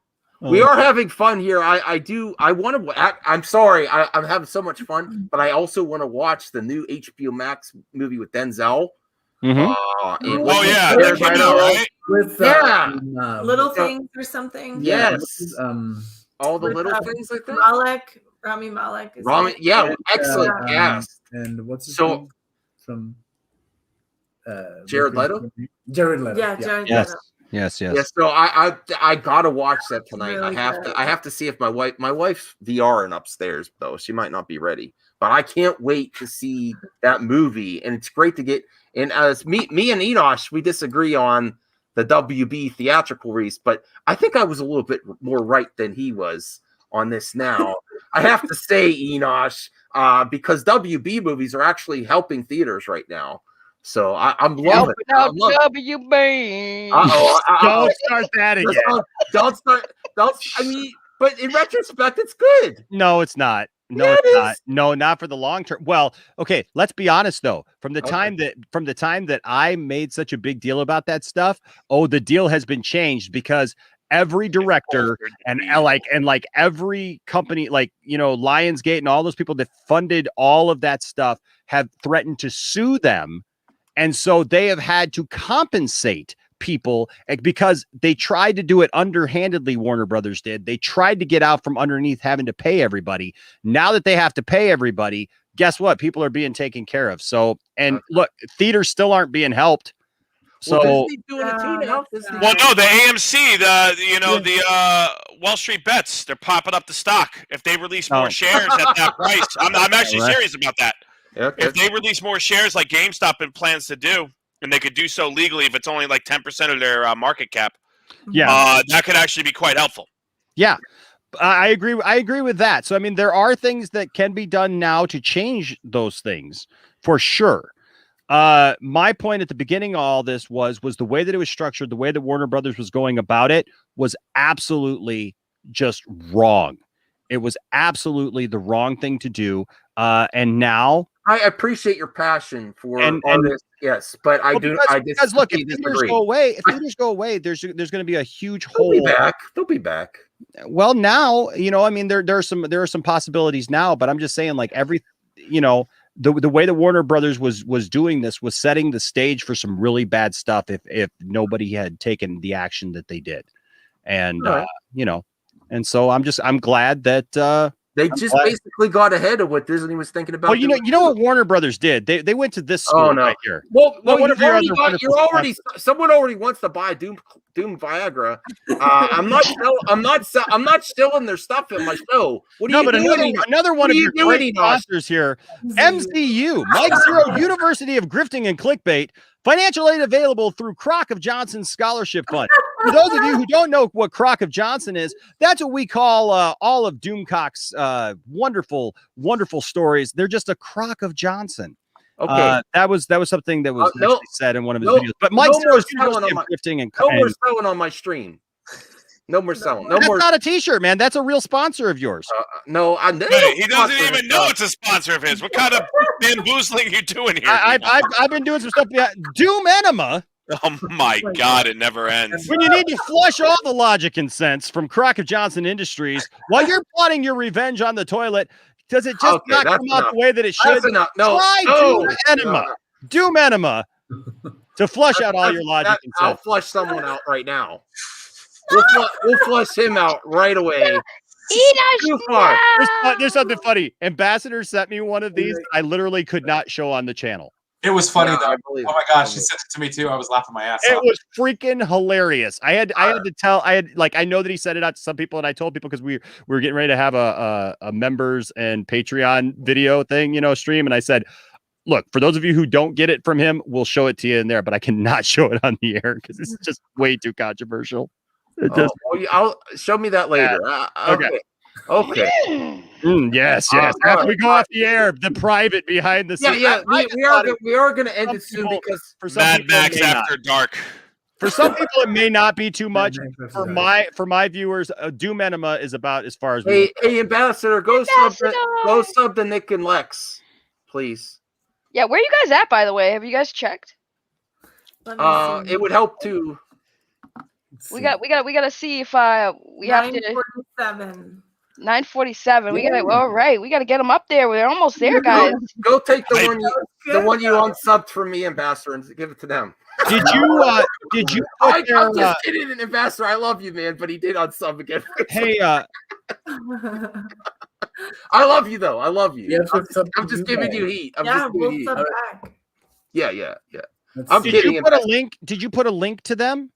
We are having fun here. I'm sorry. I'm having so much fun, but I also want to watch the new HBO Max movie with Denzel. Mm-hmm. Right? With Little Things or something. Yes. All the little things like that. Rami Malek. Excellent cast. And what's his name from Jared Leto? Jared Leto. Yeah, Jared Yes. Leto. Yes. Yeah, so I gotta watch that tonight. Really I have to see if my wife's VRing upstairs though. She might not be ready, but I can't wait to see that movie. And it's great to get. And as me and Enosh, we disagree on the WB theatrical release, but I think I was a little bit more right than he was on this. Now I have to say, Enosh, because WB movies are actually helping theaters right now. So I'm loving it. WB. Don't start that again. Don't start. I mean, but in retrospect, it's good. No, it's not. No, it's not. No, not for the long term. Well, okay, let's be honest though. From the time that I made such a big deal about that stuff, the deal has been changed because every director and every company, Lionsgate and all those people that funded all of that stuff have threatened to sue them. And so they have had to compensate people because they tried to do it underhandedly. Warner Brothers did. They tried to get out from underneath having to pay everybody. Now that they have to pay everybody, guess what? People are being taken care of. So, and look, theaters still aren't being helped. So, doing it too now. Well, no, the AMC, the Wall Street Bets, they're popping up the stock. If they release more shares at that price, I'm actually serious about that. Okay. If they release more shares like GameStop plans to do, and they could do so legally if it's only like 10% of their market cap, that could actually be quite helpful. Yeah, I agree. I agree with that. So, I mean, there are things that can be done now to change those things for sure. My point at the beginning of all this was the way that it was structured, the way that Warner Brothers was going about it was absolutely just wrong. It was absolutely the wrong thing to do. And now I appreciate your passion for artists, yes, but because look, if theaters go away, there's going to be a huge hole. They'll be back. Well, now, I mean, there are some possibilities now, but I'm just saying, like the way that Warner Brothers was doing this was setting the stage for some really bad stuff if nobody had taken the action that they did. And and so I'm glad that they just basically got ahead of what Disney was thinking about. Well, you know what Warner Brothers did? They went to this school right here. Well, someone already wants to buy Doom Viagra. I'm not stealing their stuff in my show. What are you doing? Another one of your great sponsors here, MCU, Mike Zero University of Grifting and Clickbait. Financial aid available through Crock of Johnson Scholarship Fund. for those of you who don't know what Crock of Johnson is, that's what we call all of Doomcock's wonderful, wonderful stories. They're just a Crock of Johnson. Okay, that was something that was actually said in one of his videos. But no Mike's more drifting and no more selling on my stream. No more selling. No that's more. not a T-shirt, man. That's a real sponsor of yours. No, Hey, he doesn't even know it's a sponsor of his. What kind of bamboozling are you doing here? I've been doing some stuff. Doom Enema. Oh my God, it never ends. When you need to flush all the logic and sense from Crock of Johnson Industries while you're plotting your revenge on the toilet, does it just not come out the way that it should? Try Doom Enema. Doom Enema to flush out all your logic and sense. I'll flush someone out right now. We'll flush him out right away. Too far. There's something funny. Ambassador sent me one of these. I literally could not show on the channel. It was funny though. Oh my gosh, she sent it to me too. I was laughing my ass off. It was freaking hilarious. I had to tell. I know that he sent it out to some people, and I told people because we were getting ready to have a members and Patreon video thing, stream, and I said, look, for those of you who don't get it from him, we'll show it to you in there, but I cannot show it on the air because it's just way too controversial. I'll show me that later. Okay. Yes. After we go off the air, the private behind the scenes. We are going to end it soon because for some Mad Max After Dark. For some people, it may not be too much. For my viewers, Doom Enema is about as far as. Hey, Ambassador, go sub to Nicknlex, please. Yeah, where are you guys at, by the way? Have you guys checked? It would help to. We gotta see if we have to. 947. We gotta. All right, we gotta get them up there. We're almost there, guys. Go take the one you unsubbed from me, Ambassador, and give it to them. Did you? I'm just kidding, Ambassador. I love you, man, but he did unsub again. Hey, I love you though. I love you. Yeah, I'm just giving you heat. We'll sub back. Yeah. I'm kidding. Did you put a link to them?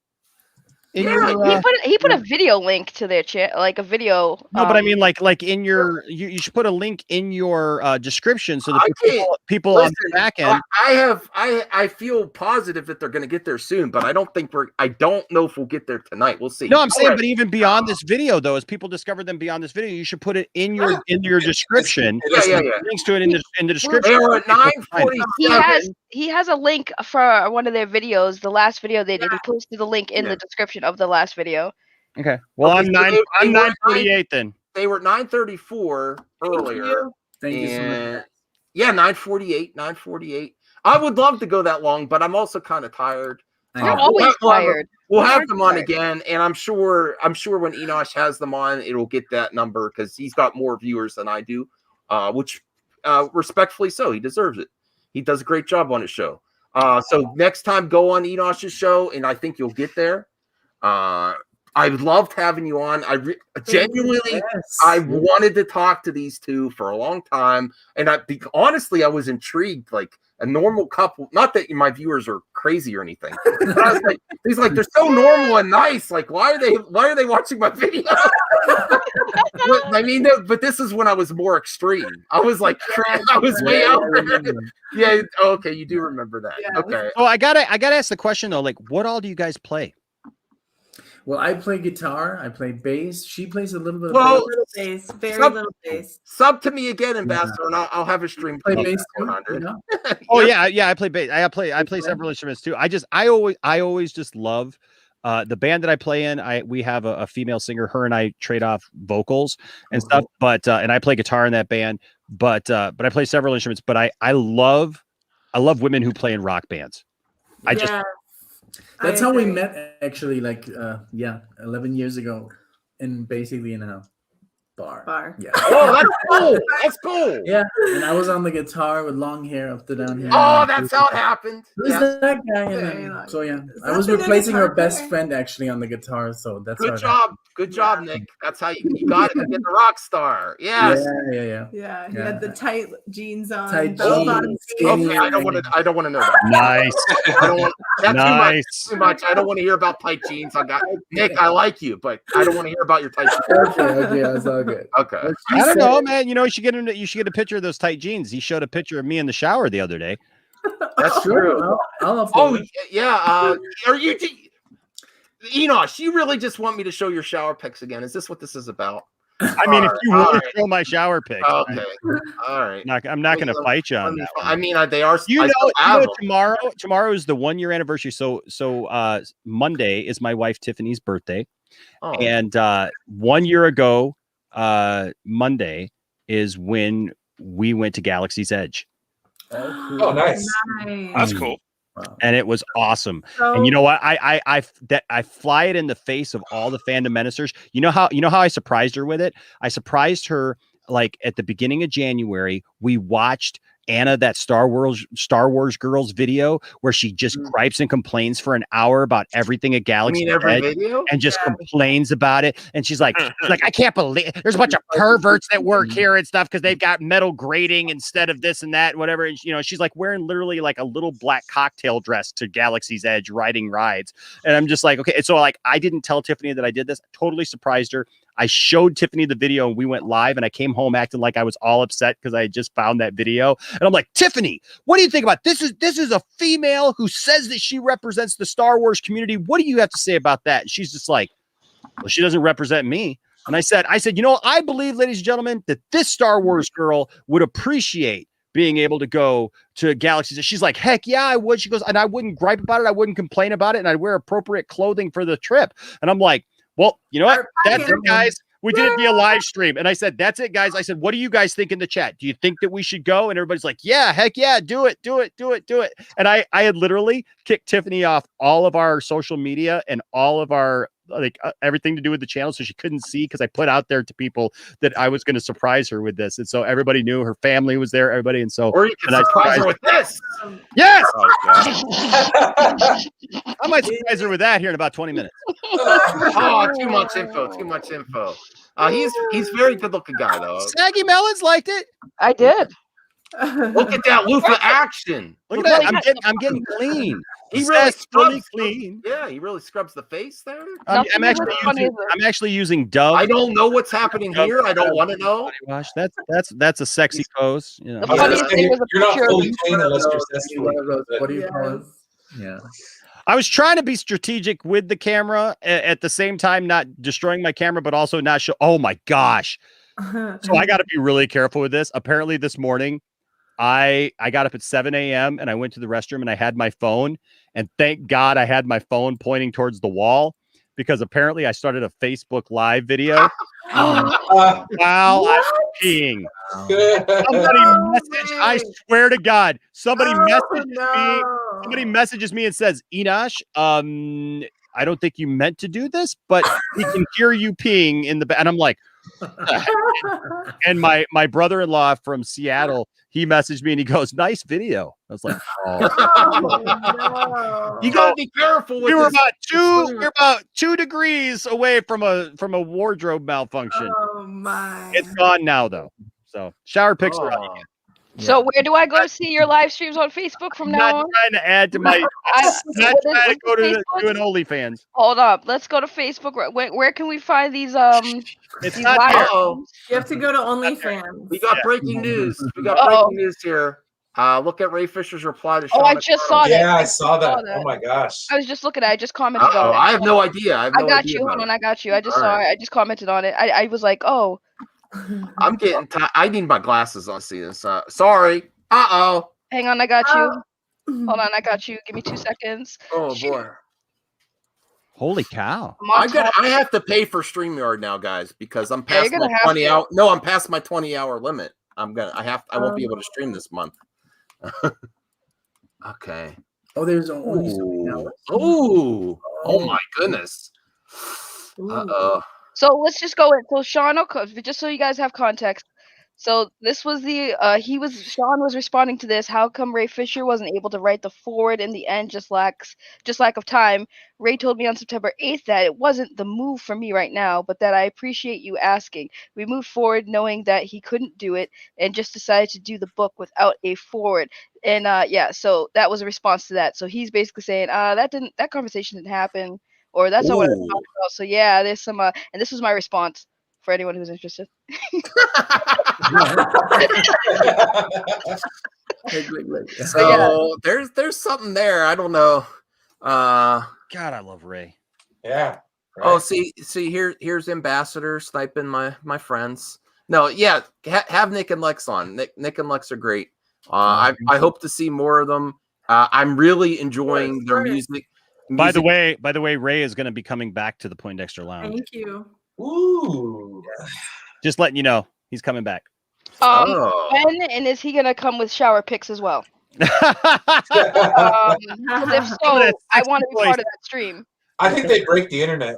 He put a video link to their chat, like a video. No, but I mean, like in your, you should put a link in your description so that people on the back end. I feel positive that they're going to get there soon, but I don't know if we'll get there tonight. We'll see. No, I'm saying, but even beyond this video, though, as people discover them beyond this video, you should put it in your description. Yeah. Links to it in the description. They are at 947. He has a link for one of their videos. The last video they did, he posted the link in the description of the last video. Okay. Well, I'm 948 then. They were at 934 earlier. Thank you so much. Yeah, 948. I would love to go that long, but I'm also kind of tired. You're always tired. We'll have them on again, and I'm sure when Enosh has them on, it'll get that number because he's got more viewers than I do, which respectfully so, he deserves it. He does a great job on his show. So next time, go on Enosh's show, and I think you'll get there. I loved having you on. I wanted to talk to these two for a long time, and honestly, I was intrigued. Like a normal couple, not that my viewers are crazy or anything. But I was like, he's like, they're so normal and nice. Like, why are they watching my video? But this is when I was more extreme. I was like, I was way out there. Yeah. Okay, you do remember that. Yeah. Okay. Oh, I gotta ask the question though. Like, what all do you guys play? Well, I play guitar. I play bass. She plays a little bit of bass. Little bass. Sub to me again, Ambassador, and I'll have a stream. Play bass too, Oh yeah. I play bass. I play several instruments too. I always just love the band that I play in. We have a female singer. Her and I trade off vocals and stuff. But and I play guitar in that band. But I play several instruments. But I love women who play in rock bands. That's how we met, actually. 11 years ago, basically in a bar. Yeah. Oh, that's cool. That's cool. Yeah. And I was on the guitar with long hair up to down here. Oh, that's how it happened. Who's that guy? So yeah, I was replacing her best friend actually on the guitar. So that's good job. Good job, Nick. That's how you got it. Get the rock star. Yes. Yeah. He had the tight jeans on. Tight jeans. Okay, I don't want to know that. Nice. I don't want that's too much. I don't want to hear about tight jeans. Nick, I like you, but I don't want to hear about your tight jeans. Okay, that's all good. Okay. I don't know, man. You should get a picture of those tight jeans. He showed a picture of me in the shower the other day. That's true. I'll yeah. Are you? Enosh, you really just want me to show your shower pics again? Is this what this is about? I mean, if you want to show my shower pics, okay, all right. I'm not going to fight you on that. I mean, they are. Tomorrow is the 1 year anniversary. So Monday is my wife Tiffany's birthday, and 1 year ago, Monday is when we went to Galaxy's Edge. Oh, nice. That's cool. And it was awesome. And you know what? I fly it in the face of all the fandom menacers. You know how I surprised her with it? I surprised her like at the beginning of January. We watched Anna, that Star Wars girls video where she just gripes and complains for an hour about everything at Galaxy Edge and just complains about it. And she's like, I can't believe there's a bunch of perverts that work here and stuff because they've got metal grating instead of this and that, whatever. And she's like wearing literally like a little black cocktail dress to Galaxy's Edge riding rides. And I'm just like, okay. And so like I didn't tell Tiffany that I did this. I totally surprised her. I showed Tiffany the video and we went live and I came home acting like I was all upset because I had just found that video. And I'm like, Tiffany, what do you think about this? This is a female who says that she represents the Star Wars community. What do you have to say about that? And she's just like, well, she doesn't represent me. And I said, I believe, ladies and gentlemen, that this Star Wars girl would appreciate being able to go to Galaxies. She's like, heck yeah, I would. She goes, and I wouldn't gripe about it. I wouldn't complain about it. And I'd wear appropriate clothing for the trip. And I'm like, well, you know what? That's it, guys. We did it via live stream. And I said, that's it, guys. I said, what do you guys think in the chat? Do you think that we should go? And everybody's like, yeah, heck yeah, do it. And I had literally kicked Tiffany off all of our social media and all of our everything to do with the channel. So she couldn't see because I put out there to people that I was going to surprise her with this. And so everybody knew, her family was there, everybody. And so or you can surprise her with this. Yes. I might surprise her with that here in about 20 minutes. Oh, too much info. He's very good looking guy though. Saggy Melons liked it. I did. Look at that loofah action. Look at that. I'm getting clean. He really scrubs clean. Yeah, he really scrubs the face there. I'm actually using Dove. I don't know what's happening here. I don't want to know. Wash. That's a sexy pose. You know. The funniest thing was you're not fully clean unless you're sexually. What do you call it? Yeah. I was trying to be strategic with the camera at the same time, not destroying my camera, but also not show. Oh my gosh. So I got to be really careful with this. Apparently this morning, I got up at 7 a.m. and I went to the restroom and I had my phone, and thank God I had my phone pointing towards the wall because apparently I started a Facebook Live video while I was peeing. Somebody messaged, I swear to God, somebody messages me and says, Enosh, I don't think you meant to do this, but we can hear you peeing in the back. And I'm like, and my brother-in-law from Seattle, he messaged me and he goes, nice video. I was like, no. You gotta be careful with we're about 2 degrees away from a wardrobe malfunction. Oh my, it's gone now though. So shower pics are on. So where do I go to see your live streams on Facebook from now on? I'm trying to add to my. Not trying to go to an OnlyFans. Hold up, let's go to Facebook. Where can we find these? It's these not live You have to go to OnlyFans. We got breaking news. Breaking news here. Look at Ray Fisher's reply to Sean. I just saw that. Yeah, I saw that. Oh my gosh. I was just looking at it. I just commented on it. I have no idea. I got you. Hold on, I got you. I just saw it. I just commented on it. I was like, oh. I'm getting tired. I need my glasses on. See this. Sorry. Hang on, I got you. Hold on, I got you. Give me 2 seconds. Oh boy. Holy cow. I have to pay for StreamYard now, guys, because I'm past my 20 hour. No, I'm past my 20-hour limit. I won't be able to stream this month. Okay. Oh, there's only something else. Oh my goodness. So let's just go in. So Sean, just so you guys have context. So this was Sean was responding to this. How come Ray Fisher wasn't able to write the forward in the end? Just lack of time. Ray told me on September 8th that it wasn't the move for me right now, but that I appreciate you asking. We moved forward knowing that he couldn't do it and just decided to do the book without a forward. And so that was a response to that. So he's basically saying that conversation didn't happen, or that's not what I was talking about. So yeah, there's some and this was my response for anyone who's interested. So there's something there. I don't know. God, I love Ray. Yeah. Right. Oh, see, here's Ambassador sniping my friends. No, yeah, have Nick and Lex on. Nick and Lex are great. I hope to see more of them. I'm really enjoying their music. By the way, Ray is going to be coming back to the Poindexter Lounge. Thank you. Ooh. Just letting you know, he's coming back. When and is he going to come with shower pics as well? If so, I want to be part of that stream. I think they break the internet.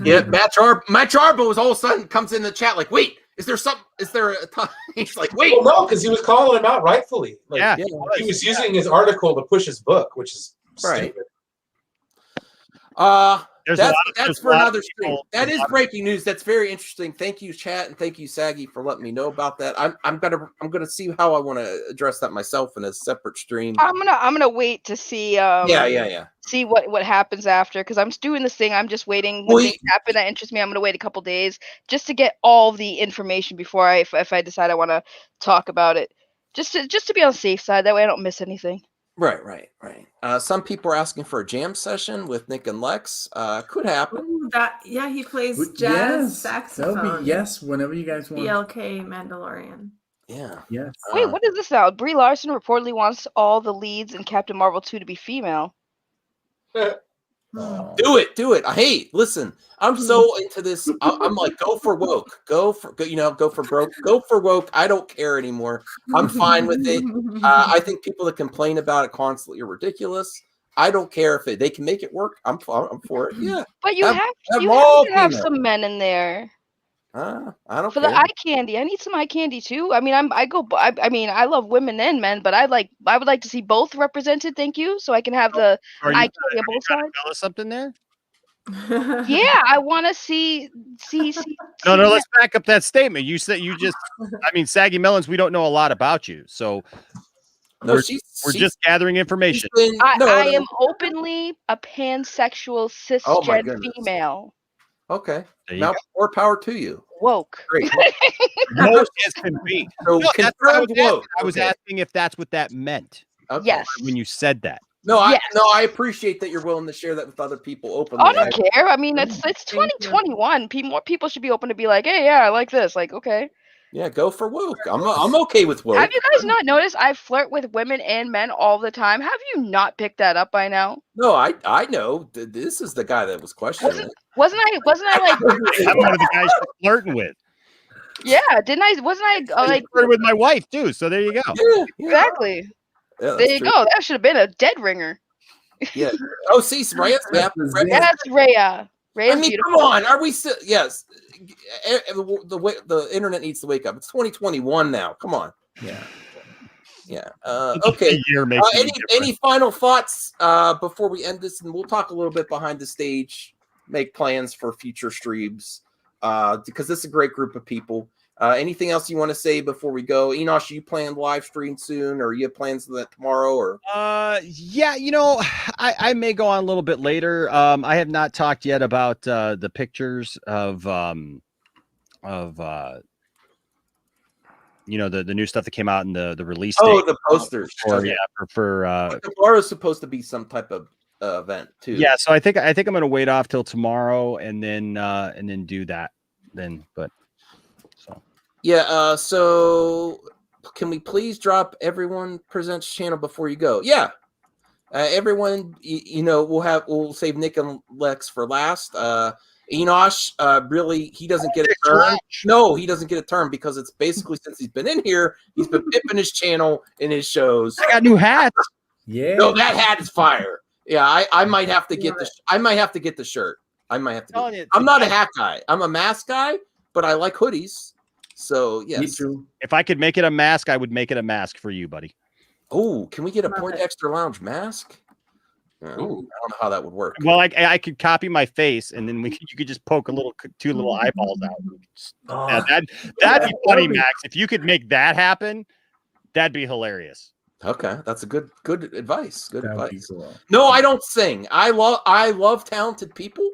Yeah, Matt Charbo all of a sudden comes in the chat like, wait, is there something? Is there a time? He's like, wait. Well, no, because he was calling him out rightfully. Like, yeah, he was using his article to push his book, which is right. stupid. That's for another stream. That is breaking news. That's very interesting. Thank you, chat, and thank you, Saggy, for letting me know about that. I'm gonna see how I want to address that myself in a separate stream. I'm gonna wait to see. See what happens after, because I'm doing this thing. I'm just waiting. When things happen that interest me, I'm gonna wait a couple days just to get all the information before if I decide I want to talk about it. Just to be on the safe side. That way I don't miss anything. Right. Some people are asking for a jam session with Nick and Lex. Could happen. Ooh, he plays jazz saxophone. Whenever you guys want. BLK Mandalorian. Yeah. Yes. Wait, what is this now? Brie Larson reportedly wants all the leads in Captain Marvel 2 to be female. Do it. Hey, listen, I'm so into this. I'm like, go for woke, go for broke, go for woke. I don't care anymore. I'm fine with it. I think people that complain about it constantly are ridiculous. I don't care if they can make it work. I'm for it. Yeah, but you have to have some men in there. I don't for care. the eye candy. I need some eye candy too. I mean, I love women and men, but I would like to see both represented. Thank you, so I can have the eye candy on both sides. Tell us something there. Yeah, I want to see. No, let's back up that statement. You said you just. I mean, Saggy Melons. We don't know a lot about you, so. We're just gathering information. I am openly a pansexual cisgender female. Okay. Now, more power to you. Woke. Great. Woke as can be. So I was asking if that's what that meant. Okay. Yes. When you said that. No, I appreciate that you're willing to share that with other people openly. I don't care. I mean, it's 2021. More people should be open to be like, hey, yeah, I like this. Like, okay. Yeah, go for woke. I'm okay with woke. Have you guys not noticed I flirt with women and men all the time? Have you not picked that up by now? No, I know. This is the guy that was questioning it. Wasn't I like I'm one of the guys you're flirting with? Yeah, didn't I? Wasn't I like flirting with my wife too? So there you go. Yeah. Exactly. Yeah, there you go. That should have been a dead ringer. Yeah. Oh, see, Rhea. That's Rhea. Rhea's beautiful. Come on. Are we still? Yes. The internet needs to wake up. It's 2021 now. Come on. Yeah. Okay. Any final thoughts before we end this, and we'll talk a little bit behind the stage, make plans for future streams, because this is a great group of people. Anything else you want to say before we go? Enosh, you plan live stream soon, or you have plans for that tomorrow? Or yeah, I may go on a little bit later. I have not talked yet about the pictures of the new stuff that came out in the release. The posters. Tomorrow's supposed to be some type of event too. Yeah, so I think I'm going to wait off till tomorrow and then do that then. But so yeah, so can we please drop Everyone Presents channel before you go? Yeah, everyone, we'll save Nick and Lex for last. Enosh, really, he doesn't get a turn. No, he doesn't get a turn because it's basically since he's been in here, he's been pimping his channel and his shows. I got new hats. Yeah. No, that hat is fire. Yeah, I might have to get I might have to get the shirt. I might have to. I'm not a hat guy. I'm a mask guy, but I like hoodies. So yes. Me too. If I could make it a mask, I would make it a mask for you, buddy. Oh, can we get a Poindexter Lounge mask? Ooh, I don't know how that would work. Well, I could copy my face, and then you could just poke two little eyeballs out. That'd be funny, Max. If you could make that happen, that'd be hilarious. Okay, that's a good advice. Good advice. Cool. No, I don't sing. I love talented people.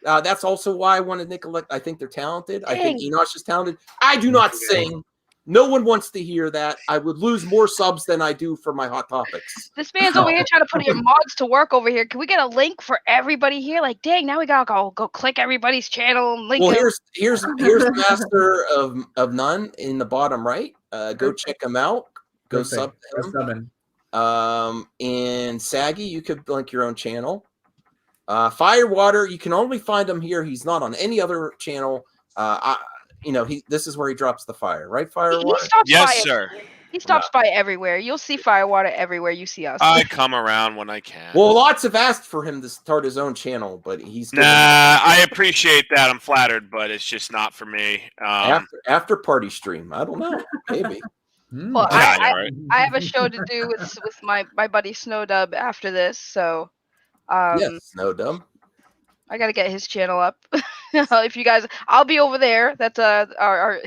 That's also why I wanted Nicklex. I think they're talented. I think Enosh is talented. I do not sing. No one wants to hear that. I would lose more subs than I do for my Hot Topics. This man's over here trying to put your mods to work over here. Can we get a link for everybody here? Like, dang, now we gotta go click everybody's channel and link. Well, here's Master of None in the bottom right. Go check him out. Go sub him. And Saggy, you could link your own channel. Firewater, you can only find him here. He's not on any other channel. This is where he drops the fire, right? Firewater. Yes, sir. He stops by everywhere. You'll see Firewater everywhere you see us. I come around when I can. Well, lots have asked for him to start his own channel, but he's I appreciate that. I'm flattered, but it's just not for me. After party stream, I don't know, maybe. Well, I have a show to do with my buddy Snowdub after this, so yes, Snowdub. I gotta get his channel up. If you guys, I'll be over there. That's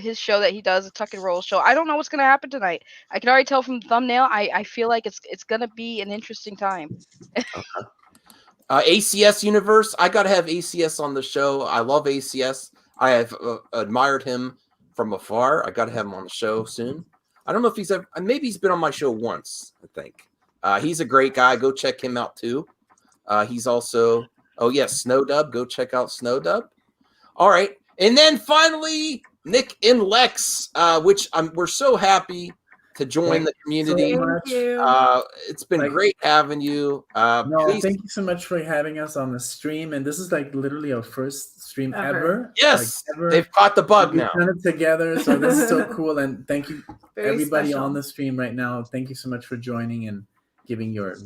his show that he does, a Tuck and Roll show. I don't know what's gonna happen tonight. I can already tell from the thumbnail. I feel like it's gonna be an interesting time. ACS Universe. I gotta have ACS on the show. I love ACS. I have admired him from afar. I gotta have him on the show soon. I don't know if he's ever. Maybe he's been on my show once. I think he's a great guy. Go check him out too. He's also. Oh yes, Snowdub. Go check out Snowdub. All right, and then finally, Nicknlex, which we're so happy to join the community. Thank you. It's been great having you. Thank you so much for having us on the stream. And this is like literally our first stream ever. Yes, they've caught the bug now. We've done it together, so this is so cool. And thank you, everybody special. on the stream right now. Thank you so much for joining and giving your,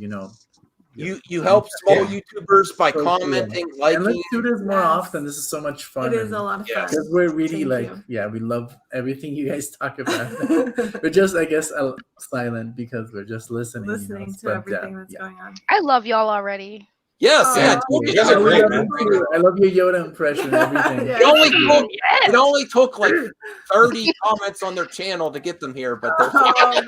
You help small YouTubers by commenting, liking. And let's do this more often. This is so much fun. It is a lot of fun. Because we're really we love everything you guys talk about. We're just, I guess, silent because we're just listening. To everything that's going on. I love y'all already. Yes, you guys are great, man. I love your Yoda impression. Everything. It only took like 30 comments on their channel to get them here, but they're I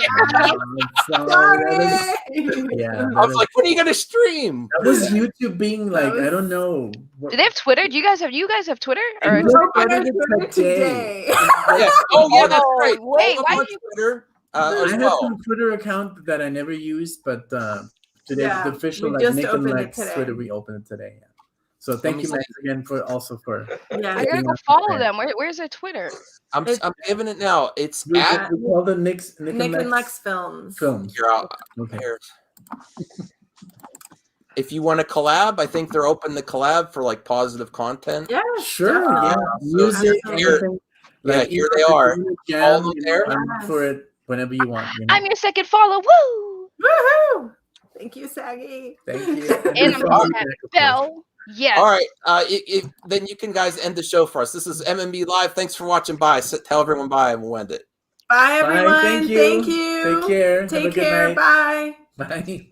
was like, "What are you gonna stream?" That was YouTube being like, I don't know. Do they have Twitter? Do you guys have Twitter? Or today. Yes. Oh yeah, that's right. Wait, why Twitter? I have some Twitter account that I never used, but today the official Nicknlex Twitter, we opened it today. Yeah. So thank you, Max, again for. I gotta go follow them. Where's their Twitter? I'm giving it now. It's we call the Nicknlex Films. You're out. Okay. If you want to collab, I think they're open to collab for like positive content. Yeah, sure. Yeah, music. Here they are. All them there. For it whenever you want. I'm your second follow. Woo! Woohoo! Thank you, Saggy. Thank you. And I'm on that bell. Yes. All right. Then you can guys end the show for us. This is MMB Live. Thanks for watching. Bye. Tell everyone bye, and we'll end it. Bye, everyone. Thank you. Thank you. Take care. Take care. Bye. Bye.